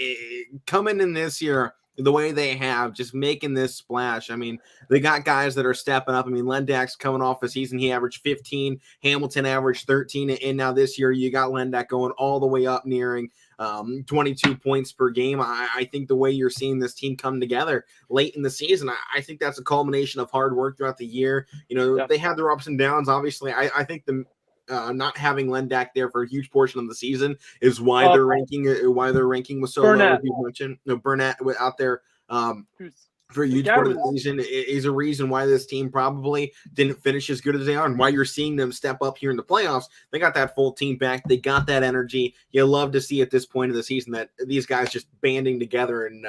coming in this year, the way they have, just making this splash. I mean, they got guys that are stepping up. I mean, Lendak's coming off a season. He averaged 15. Hamilton averaged 13. And now this year, you got Lendak going all the way up, nearing 22 points per game. I think the way you're seeing this team come together late in the season, I think that's a culmination of hard work throughout the year. They had their ups and downs. Obviously, I think the not having Lendak there for a huge portion of the season is why their ranking was so low. As you mentioned, Burnett out there for a huge part of the season is a reason why this team probably didn't finish as good as they are, and why you're seeing them step up here in the playoffs. They got that full team back. They got that energy. You love to see at this point of the season that these guys just banding together and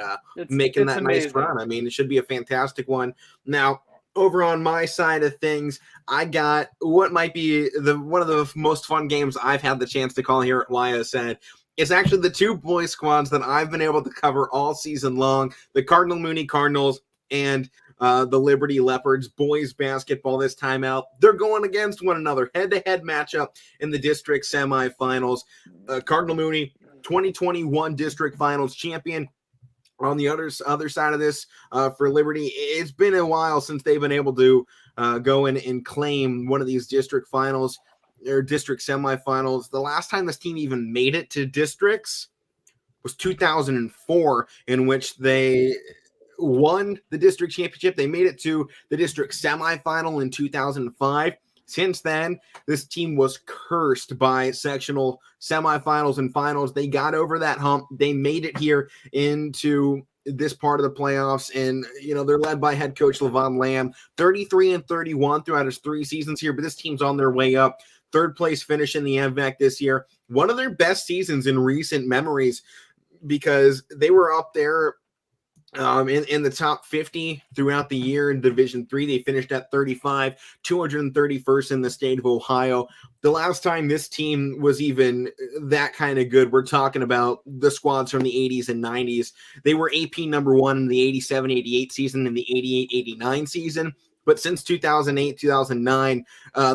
making that amazing. Nice run. I mean, it should be a fantastic one. Now, over on my side of things, I got what might be one of the most fun games I've had the chance to call here at YSN. It's actually the 2 boys squads that I've been able to cover all season long, the Cardinal Mooney Cardinals and the Liberty Leopards boys basketball this time out. They're going against one another, head-to-head matchup in the district semifinals. Cardinal Mooney, 2021 district finals champion. On the other side of this, for Liberty, it's been a while since they've been able to go in and claim one of these district finals or district semifinals. The last time this team even made it to districts was 2004, in which they won the district championship. They made it to the district semifinal in 2005. Since then, this team was cursed by sectional semifinals and finals. They got over that hump. They made it here into this part of the playoffs, and they're led by head coach Levon Lamb, 33-31 throughout his 3 seasons here. But this team's on their way up. 3rd place finish in the MVAC this year. One of their best seasons in recent memories, because they were up there in the top 50 throughout the year in Division III. They finished at 35, 231st in the state of Ohio. The last time this team was even that kind of good, we're talking about the squads from the 80s and 90s. They were AP number 1 in the 87-88 season and the 88-89 season. But since 2008, 2009,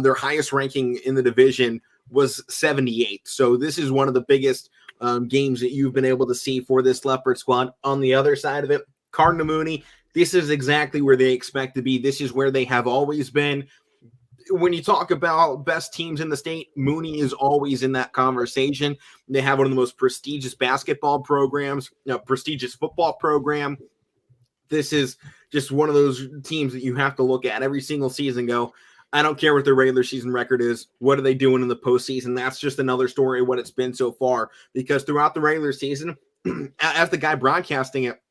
their highest ranking in the division was 78. So this is one of the biggest games that you've been able to see for this Leopard squad. On the other side of it, Cardinal Mooney, this is exactly where they expect to be. This is where they have always been. When you talk about best teams in the state, Mooney is always in that conversation. They have one of the most prestigious basketball programs, prestigious football program. This is just one of those teams that you have to look at every single season and go, I don't care what their regular season record is. What are they doing in the postseason? That's just another story of what it's been so far. Because throughout the regular season, as the guy broadcasting it,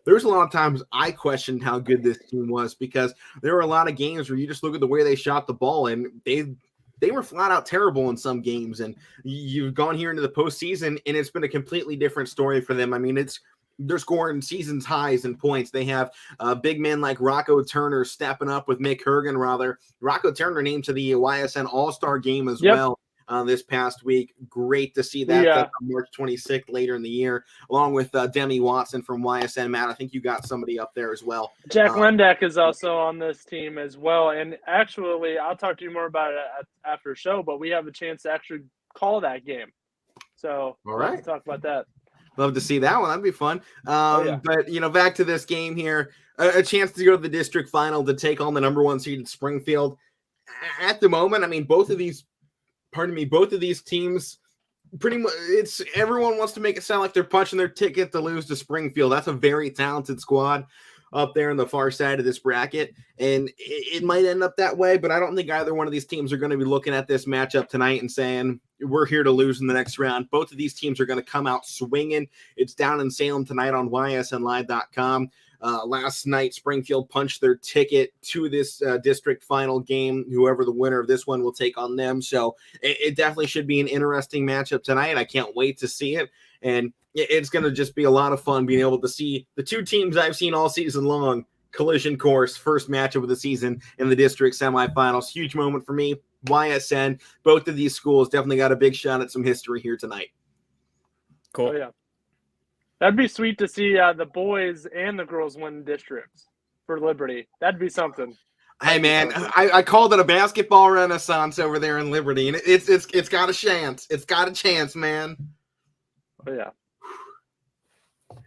there was a lot of times I questioned how good this team was, because there were a lot of games where you just look at the way they shot the ball, and they were flat out terrible in some games. And you've gone here into the postseason, and it's been a completely different story for them. I mean, they're scoring season's highs in points. They have big men like Rocco Turner stepping up with Mick Hergen, rather. Rocco Turner named to the YSN All-Star game as well this past week. Great to see that. That's on March 26th later in the year, along with Demi Watson from YSN. Matt, I think you got somebody up there as well. Jack Lendak is also on this team as well. And actually, I'll talk to you more about it after the show, but we have a chance to actually call that game. So all right, let's talk about that. Love to see that one. That'd be fun. But, back to this game here, a chance to go to the district final to take on the number 1 seed Springfield. At the moment, I mean, both of these teams, pretty much, everyone wants to make it sound like they're punching their ticket to lose to Springfield. That's a very talented squad. up there on the far side of this bracket, and it might end up that way, but I don't think either one of these teams are going to be looking at this matchup tonight and saying, we're here to lose in the next round. Both of these teams are going to come out swinging. It's down in Salem tonight on ysnlive.com. Last night, Springfield punched their ticket to this district final game. Whoever the winner of this one will take on them. So it definitely should be an interesting matchup tonight. I can't wait to see it. And it's going to just be a lot of fun being able to see the two teams I've seen all season long collision course, first matchup of the season in the district semifinals. Huge moment for me. YSN, both of these schools definitely got a big shot at some history here tonight. Cool. Oh, yeah. That'd be sweet to see the boys and the girls win districts for Liberty. That'd be something. Hey man, I called it a basketball renaissance over there in Liberty, and it's got a chance. It's got a chance, man. Oh yeah.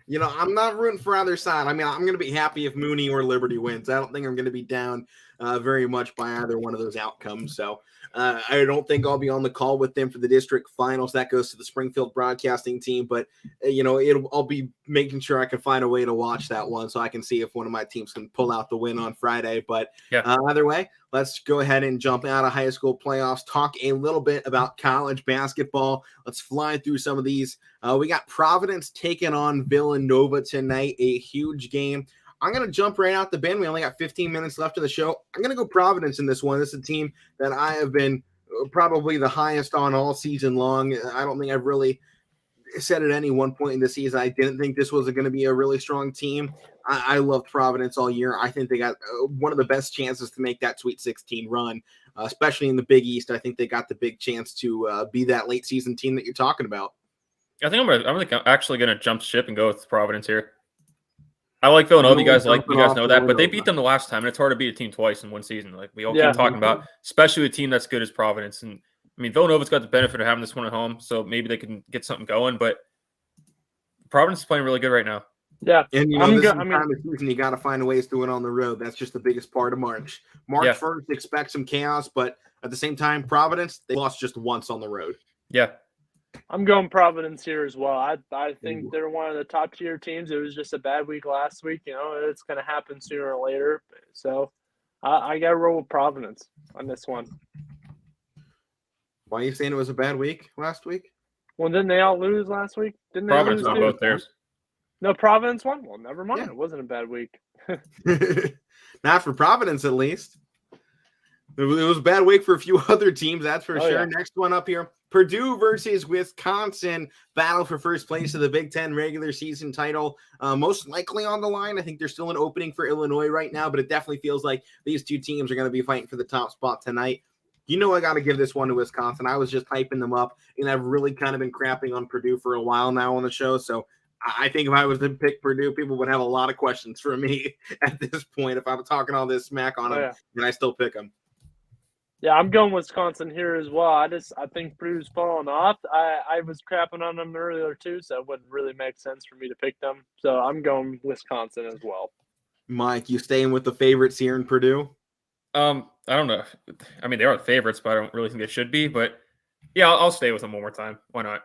You know, I'm not rooting for either side. I mean, I'm going to be happy if Mooney or Liberty wins. I don't think I'm going to be down very much by either one of those outcomes. So I don't think I'll be on the call with them for the district finals. That goes to the Springfield broadcasting team. But, you know, I'll be making sure I can find a way to watch that one so I can see if one of my teams can pull out the win on Friday. But either way, let's go ahead and jump out of high school playoffs, talk a little bit about college basketball. Let's fly through some of these. We got Providence taking on Villanova tonight, a huge game. I'm going to jump right out the bin. We only got 15 minutes left of the show. I'm going to go Providence in this one. This is a team that I have been probably the highest on all season long. I don't think I've really said at any one point in the season I didn't think this was going to be a really strong team. I loved Providence all year. I think they got one of the best chances to make that Sweet 16 run, especially in the Big East. I think they got the big chance to be that late season team that you're talking about. I think I'm actually going to jump ship and go with Providence here. I like Villanova. You guys know that, but they beat them the last time, and it's hard to beat a team twice in one season. Like we all keep talking about, especially a team that's good as Providence. And I mean, Villanova's got the benefit of having this one at home, so maybe they can get something going. But Providence is playing really good right now. Yeah, and you know, this time of season, you got to find ways to win on the road. That's just the biggest part of March. March 1st, expect some chaos, but at the same time, Providence, they lost just once on the road. Yeah. I'm going Providence here as well. I think they're one of the top tier teams. It was just a bad week last week. You know, it's going to happen sooner or later. So I got to roll with Providence on this one. Why are you saying it was a bad week last week? Well, didn't they all lose last week? Didn't they Providence lose won both theirs. No, Providence won. Well, never mind. Yeah. It wasn't a bad week. Not for Providence, at least. It was a bad week for a few other teams, that's for sure. Yeah. Next one up here. Purdue versus Wisconsin, battle for first place of the Big Ten regular season title. Most likely on the line. I think there's still an opening for Illinois right now, but it definitely feels like these two teams are going to be fighting for the top spot tonight. You know I got to give this one to Wisconsin. I was just hyping them up, and I've really kind of been crapping on Purdue for a while now on the show, so I think if I was to pick Purdue, people would have a lot of questions for me at this point if I'm talking all this smack on them, and I still pick them. Yeah, I'm going Wisconsin here as well. I think Purdue's falling off. I was crapping on them earlier too, so it wouldn't really make sense for me to pick them. So I'm going Wisconsin as well. Mike, you staying with the favorites here in Purdue? I don't know. I mean, they are the favorites, but I don't really think they should be. But yeah, I'll stay with them one more time. Why not?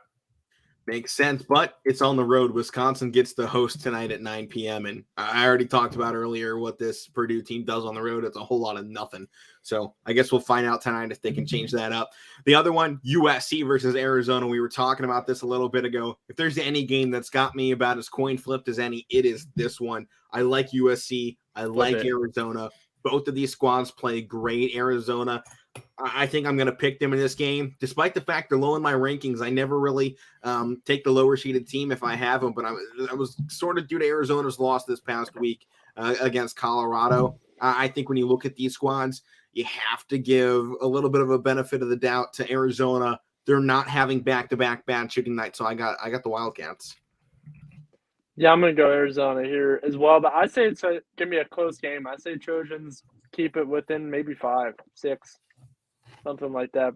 Makes sense, but it's on the road. Wisconsin gets the host tonight at 9 p.m. And I already talked about earlier what this Purdue team does on the road. It's a whole lot of nothing. So I guess we'll find out tonight if they can change that up. The other one, USC versus Arizona. We were talking about this a little bit ago. If there's any game that's got me about as coin flipped as any, it is this one. I like USC. I like Arizona. Both of these squads play great. Arizona, I think I'm going to pick them in this game. Despite the fact they're low in my rankings, I never really take the lower seeded team if I have them, but I was sort of due to Arizona's loss this past week against Colorado. I think when you look at these squads, you have to give a little bit of a benefit of the doubt to Arizona. They're not having back-to-back bad shooting nights, so I got the Wildcats. Yeah, I'm going to go Arizona here as well, but I say it's going to be a close game. I say Trojans keep it within maybe 5, 6. Something like that.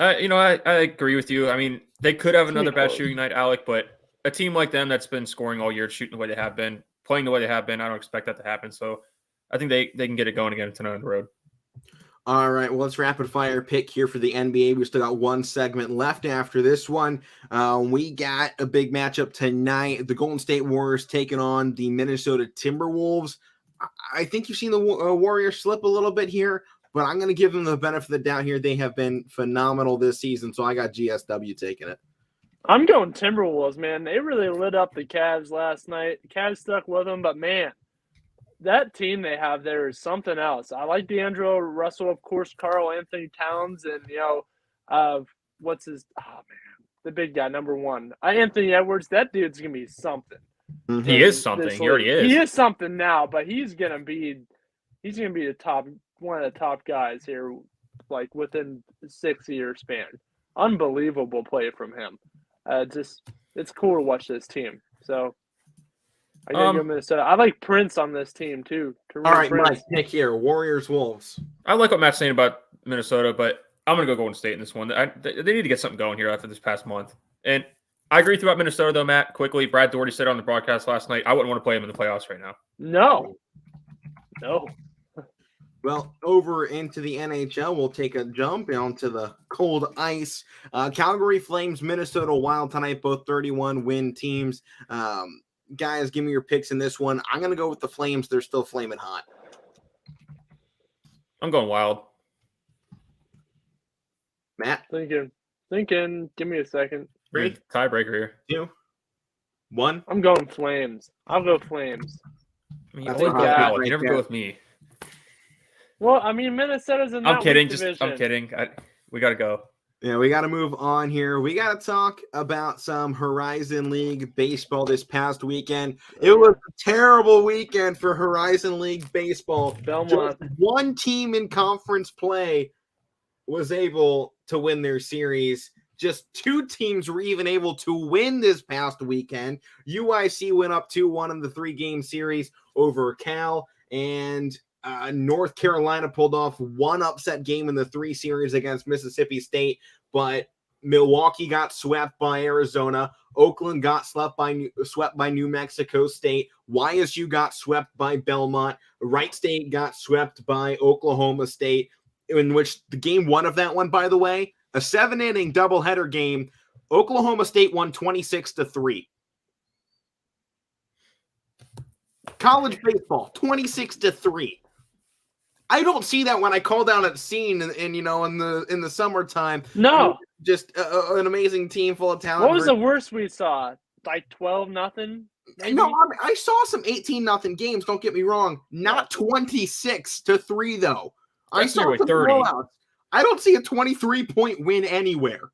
I agree with you. I mean, they could have another bad shooting night, Alek, but a team like them that's been scoring all year, shooting the way they have been, playing the way they have been, I don't expect that to happen. So I think they can get it going again tonight on the road. All right, well, let's rapid fire pick here for the NBA. We still got one segment left after this one. We got a big matchup tonight. The Golden State Warriors taking on the Minnesota Timberwolves. I think you've seen the Warriors slip a little bit here, but I'm going to give them the benefit of the doubt here. They have been phenomenal this season, so I got GSW taking it. I'm going Timberwolves, man. They really lit up the Cavs last night. The Cavs stuck with them, but, man, that team they have there is something else. I like D'Angelo Russell, of course, Karl Anthony Towns, and, what's his – oh, man, the big guy, number one. Anthony Edwards, that dude's going to be something. Mm-hmm. He is something. He already is. He is something now, but he's going to be the top – one of the top guys here, like, within a 6-year span. Unbelievable play from him. It's cool to watch this team. So I gotta go Minnesota. I like Prince on this team too. All right, Mike, pick here. Warriors, Wolves. I like what Matt's saying about Minnesota, but I'm gonna go Golden State in this one. They need to get something going here after this past month. And I agree with you about Minnesota, though, Matt. Quickly, Brad Daugherty said on the broadcast last night, I wouldn't want to play him in the playoffs right now. No. Well, over into the NHL, we'll take a jump onto the cold ice. Calgary Flames, Minnesota Wild tonight, both 31-win teams. Guys, give me your picks in this one. I'm going to go with the Flames. They're still flaming hot. I'm going Wild. Matt? Thinking. Give me a second. Big tiebreaker here. 2, 1. I'm going Flames. I'll go Flames. You never go with me. Well, I mean, Minnesota's in that I'm kidding. division. I'm kidding. We got to go. Yeah, we got to move on here. We got to talk about some Horizon League baseball this past weekend. It was a terrible weekend for Horizon League baseball. Belmont. Just one team in conference play was able to win their series. Just 2 teams were even able to win this past weekend. UIC went up 2-1 in the 3-game series over Cal, and North Carolina pulled off one upset game in the 3 series against Mississippi State, but Milwaukee got swept by Arizona. Oakland got swept by New Mexico State. YSU got swept by Belmont. Wright State got swept by Oklahoma State, in which the game 1 of that one, by the way, a 7-inning doubleheader game. Oklahoma State won 26-3. College baseball, 26-3. I don't see that when I call down at scene and in the summertime. No, just an amazing team full of talent. What was the worst we saw? Like 12-0? No, I saw some 18-0 games. Don't get me wrong. Not 26-3 though. I saw some 30. blowouts. I don't see a 23-point win anywhere.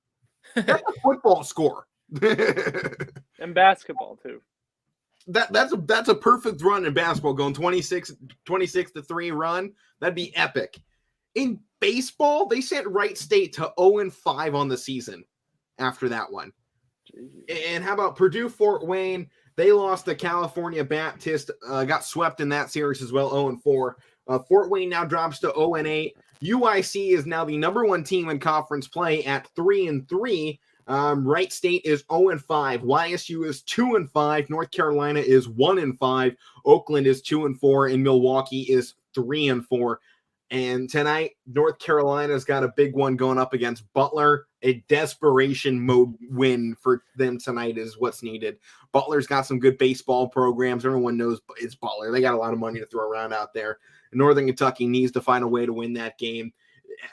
That's a football score. And basketball too. That's a perfect run in basketball, going 26-3 run. That'd be epic. In baseball, they sent Wright State to 0-5 on the season after that one. Jeez. And how about Purdue Fort Wayne? They lost to California Baptist, got swept in that series as well, 0-4. Fort Wayne now drops to 0-8. UIC is now the number 1 team in conference play at 3-3. Wright State is 0-5. YSU is 2-5. North Carolina is 1-5. Oakland is 2-4, and Milwaukee is 3-4. And tonight, North Carolina's got a big one going up against Butler. A desperation mode win for them tonight is what's needed. Butler's got some good baseball programs. Everyone knows it's Butler. They got a lot of money to throw around out there. Northern Kentucky needs to find a way to win that game.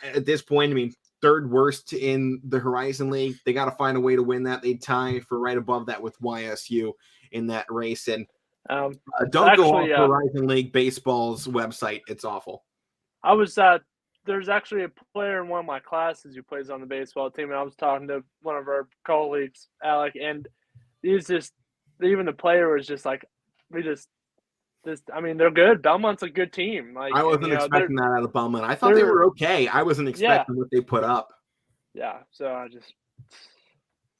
At this point, I mean, 3rd worst in the Horizon League. They got to find a way to win that. They tie for right above that with YSU in that race. And don't go off Horizon League Baseball's website. It's awful. I was there's actually a player in one of my classes who plays on the baseball team, and I was talking to one of our colleagues, Alek, and he's just even the player was just like, I mean, they're good. Belmont's a good team. Like, I wasn't expecting that out of Belmont. I thought they were okay. I wasn't expecting what they put up. Yeah, so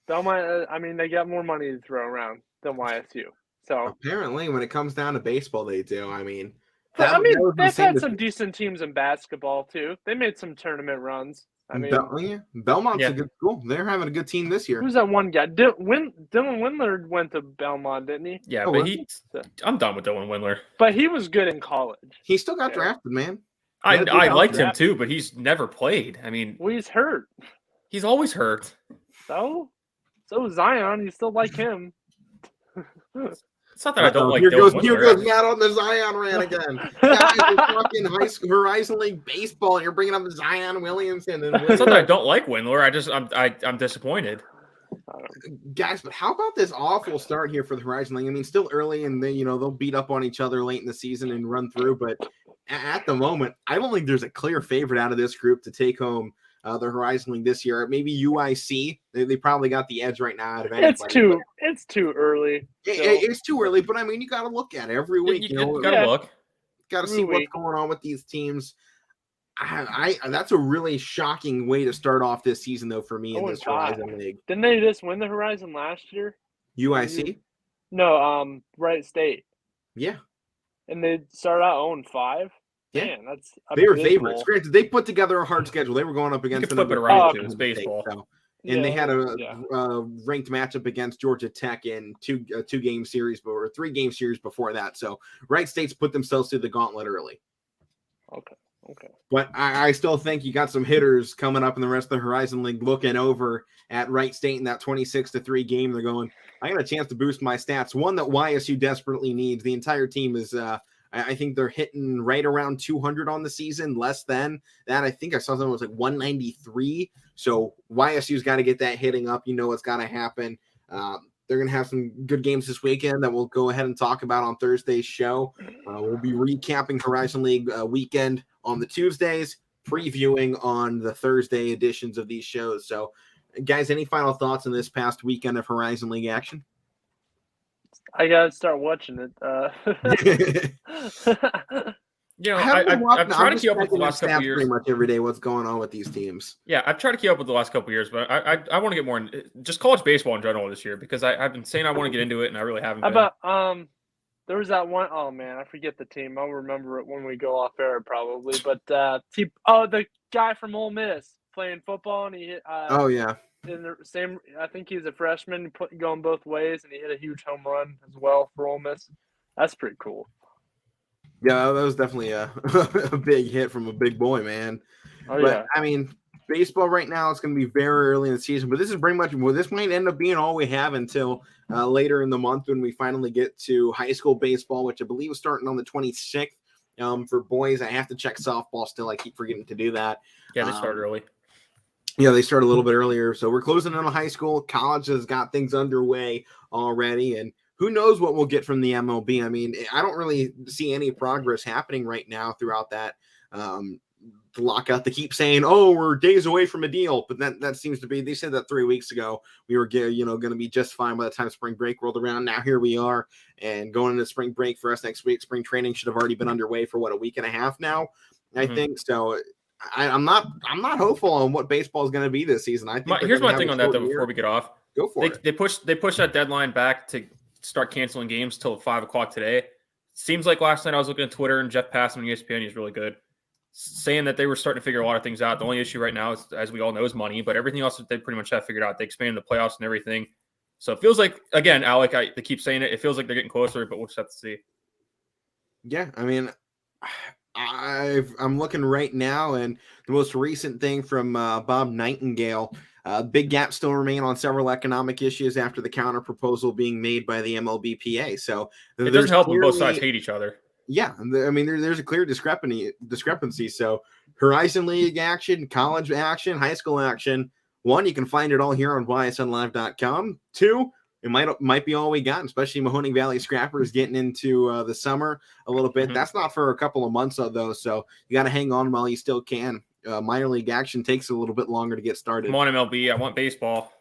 Belmont, I mean, they got more money to throw around than YSU. So apparently, when it comes down to baseball, they do. I mean, they've had some decent teams in basketball too. They made some tournament runs. I mean, Belmont's a good school. They're having a good team this year. Who's that one guy? Dylan Windler went to Belmont, didn't he? Yeah, but I'm done with Dylan Windler. But he was good in college. He still got drafted, man. I liked him too, but he's never played. I mean, well, he's hurt. He's always hurt. So Zion, you still like him. It's not that I don't like here Dylan goes Matt on the Zion rant again. Guys, it's fucking high school Horizon League baseball, and you're bringing up Zion Williamson. And it's not that I don't like Windler. I'm disappointed. Guys, but how about this awful start here for the Horizon League? I mean, still early, and they'll beat up on each other late in the season and run through. But at the moment, I don't think there's a clear favorite out of this group to take home the Horizon League this year. Maybe UIC. They probably got the edge right now out of anybody. It's too early. It's too early, but I mean, you got to look at it every week. You got to look. Got to see what's going on with these teams. That's a really shocking way to start off this season, though, for me in this Horizon League. Didn't they just win the Horizon last year? UIC? No, Wright State. Yeah. And they started out 0-5. Yeah, man, that's they were favorites. Granted, they put together a hard schedule. They were going up against flip it around too. It's baseball. And they had a ranked matchup against Georgia Tech in two game series, or 3 game series before that. So Wright State's put themselves through the gauntlet early. Okay. But I still think you got some hitters coming up in the rest of the Horizon League looking over at Wright State in that 26-3 game. They're going, I got a chance to boost my stats. One that YSU desperately needs. The entire team is I think they're hitting right around 200 on the season, less than that. I think I saw something was like 193. So YSU's got to get that hitting up. You know what's got to happen. They're going to have some good games this weekend that we'll go ahead and talk about on Thursday's show. We'll be recapping Horizon League weekend on the Tuesdays, previewing on the Thursday editions of these shows. So, guys, any final thoughts on this past weekend of Horizon League action? I gotta start watching it. I've tried to keep up with the last couple years. Pretty much every day, what's going on with these teams? Yeah, I've tried to keep up with the last couple years, but I want to get more in just college baseball in general this year because I've been saying I want to get into it and I really haven't. How about there was that one, oh man, I forget the team. I'll remember it when we go off air probably. But the guy from Ole Miss playing football and he hit. Oh yeah. In the same, I think he's a freshman going both ways, and he hit a huge home run as well for Ole Miss. That's pretty cool. Yeah, that was definitely a big hit from a big boy, man. Oh, but, yeah. I mean, baseball right now, it's going to be very early in the season, but this is pretty much, this might end up being all we have until later in the month when we finally get to high school baseball, which I believe is starting on the 26th. For boys, I have to check softball still. I keep forgetting to do that. Yeah, they start early. Yeah, they start a little bit earlier. So we're closing in on high school. College has got things underway already. And who knows what we'll get from the MLB. I mean, I don't really see any progress happening right now throughout that lockout. They keep saying, oh, we're days away from a deal. But that seems to be, they said that 3 weeks ago. We were going to be just fine by the time spring break rolled around. Now here we are. And going into spring break for us next week. Spring training should have already been underway for, a week and a half now, I think. So I'm not hopeful on what baseball is going to be this season. I think here's my thing on that though. Before we get off, go for it. They pushed that deadline back to start canceling games till 5:00 today. Seems like last night I was looking at Twitter and Jeff Passan on ESPN, he's really good, saying that they were starting to figure a lot of things out. The only issue right now is, as we all know, is money, but everything else they pretty much have figured out. They expanded the playoffs and everything. So it feels like, again, Alek, they keep saying it. It feels like they're getting closer, but we'll just have to see. Yeah, I mean, I'm looking right now, and the most recent thing from Bob Nightingale, big gaps still remain on several economic issues after the counter proposal being made by the MLBPA. So it doesn't help when both sides hate each other. Yeah, I mean, there's a clear discrepancy. So Horizon League action, college action, high school action. 1, you can find it all here on YSNlive.com. 2, it might be all we got, especially Mahoning Valley Scrappers getting into the summer a little bit. Mm-hmm. That's not for a couple of months, though, so you got to hang on while you still can. Minor league action takes a little bit longer to get started. Come on, MLB. I want baseball.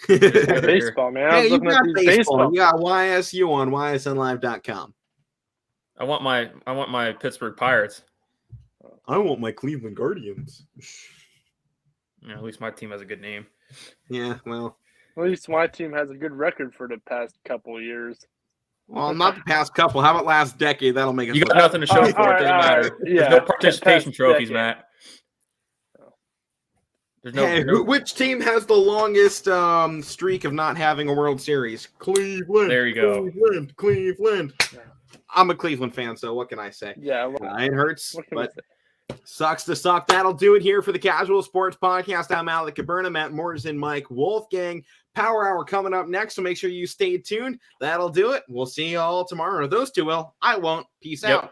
Baseball, man. Hey, you got baseball. You got YSU on YSNlive.com. I want my Pittsburgh Pirates. I want my Cleveland Guardians. Yeah, at least my team has a good name. Yeah, well. At least my team has a good record for the past couple of years. Well, not the past couple. How about last decade? That'll make it. You got nothing to show for it. Doesn't matter. Yeah. There's no participation trophies, Matt. Which team has the longest streak of not having a World Series? Cleveland. There you go. Cleveland. Yeah. I'm a Cleveland fan, so what can I say? Yeah, well, it hurts, but Sucks to suck. That'll do it here for the Casual Sports Podcast. I'm Alek, Koberna, Matt Morrison, Mike Wolfgang. Power Hour coming up next, so make sure you stay tuned. That'll do it. We'll see you all tomorrow. Or those two will. I won't. Peace out.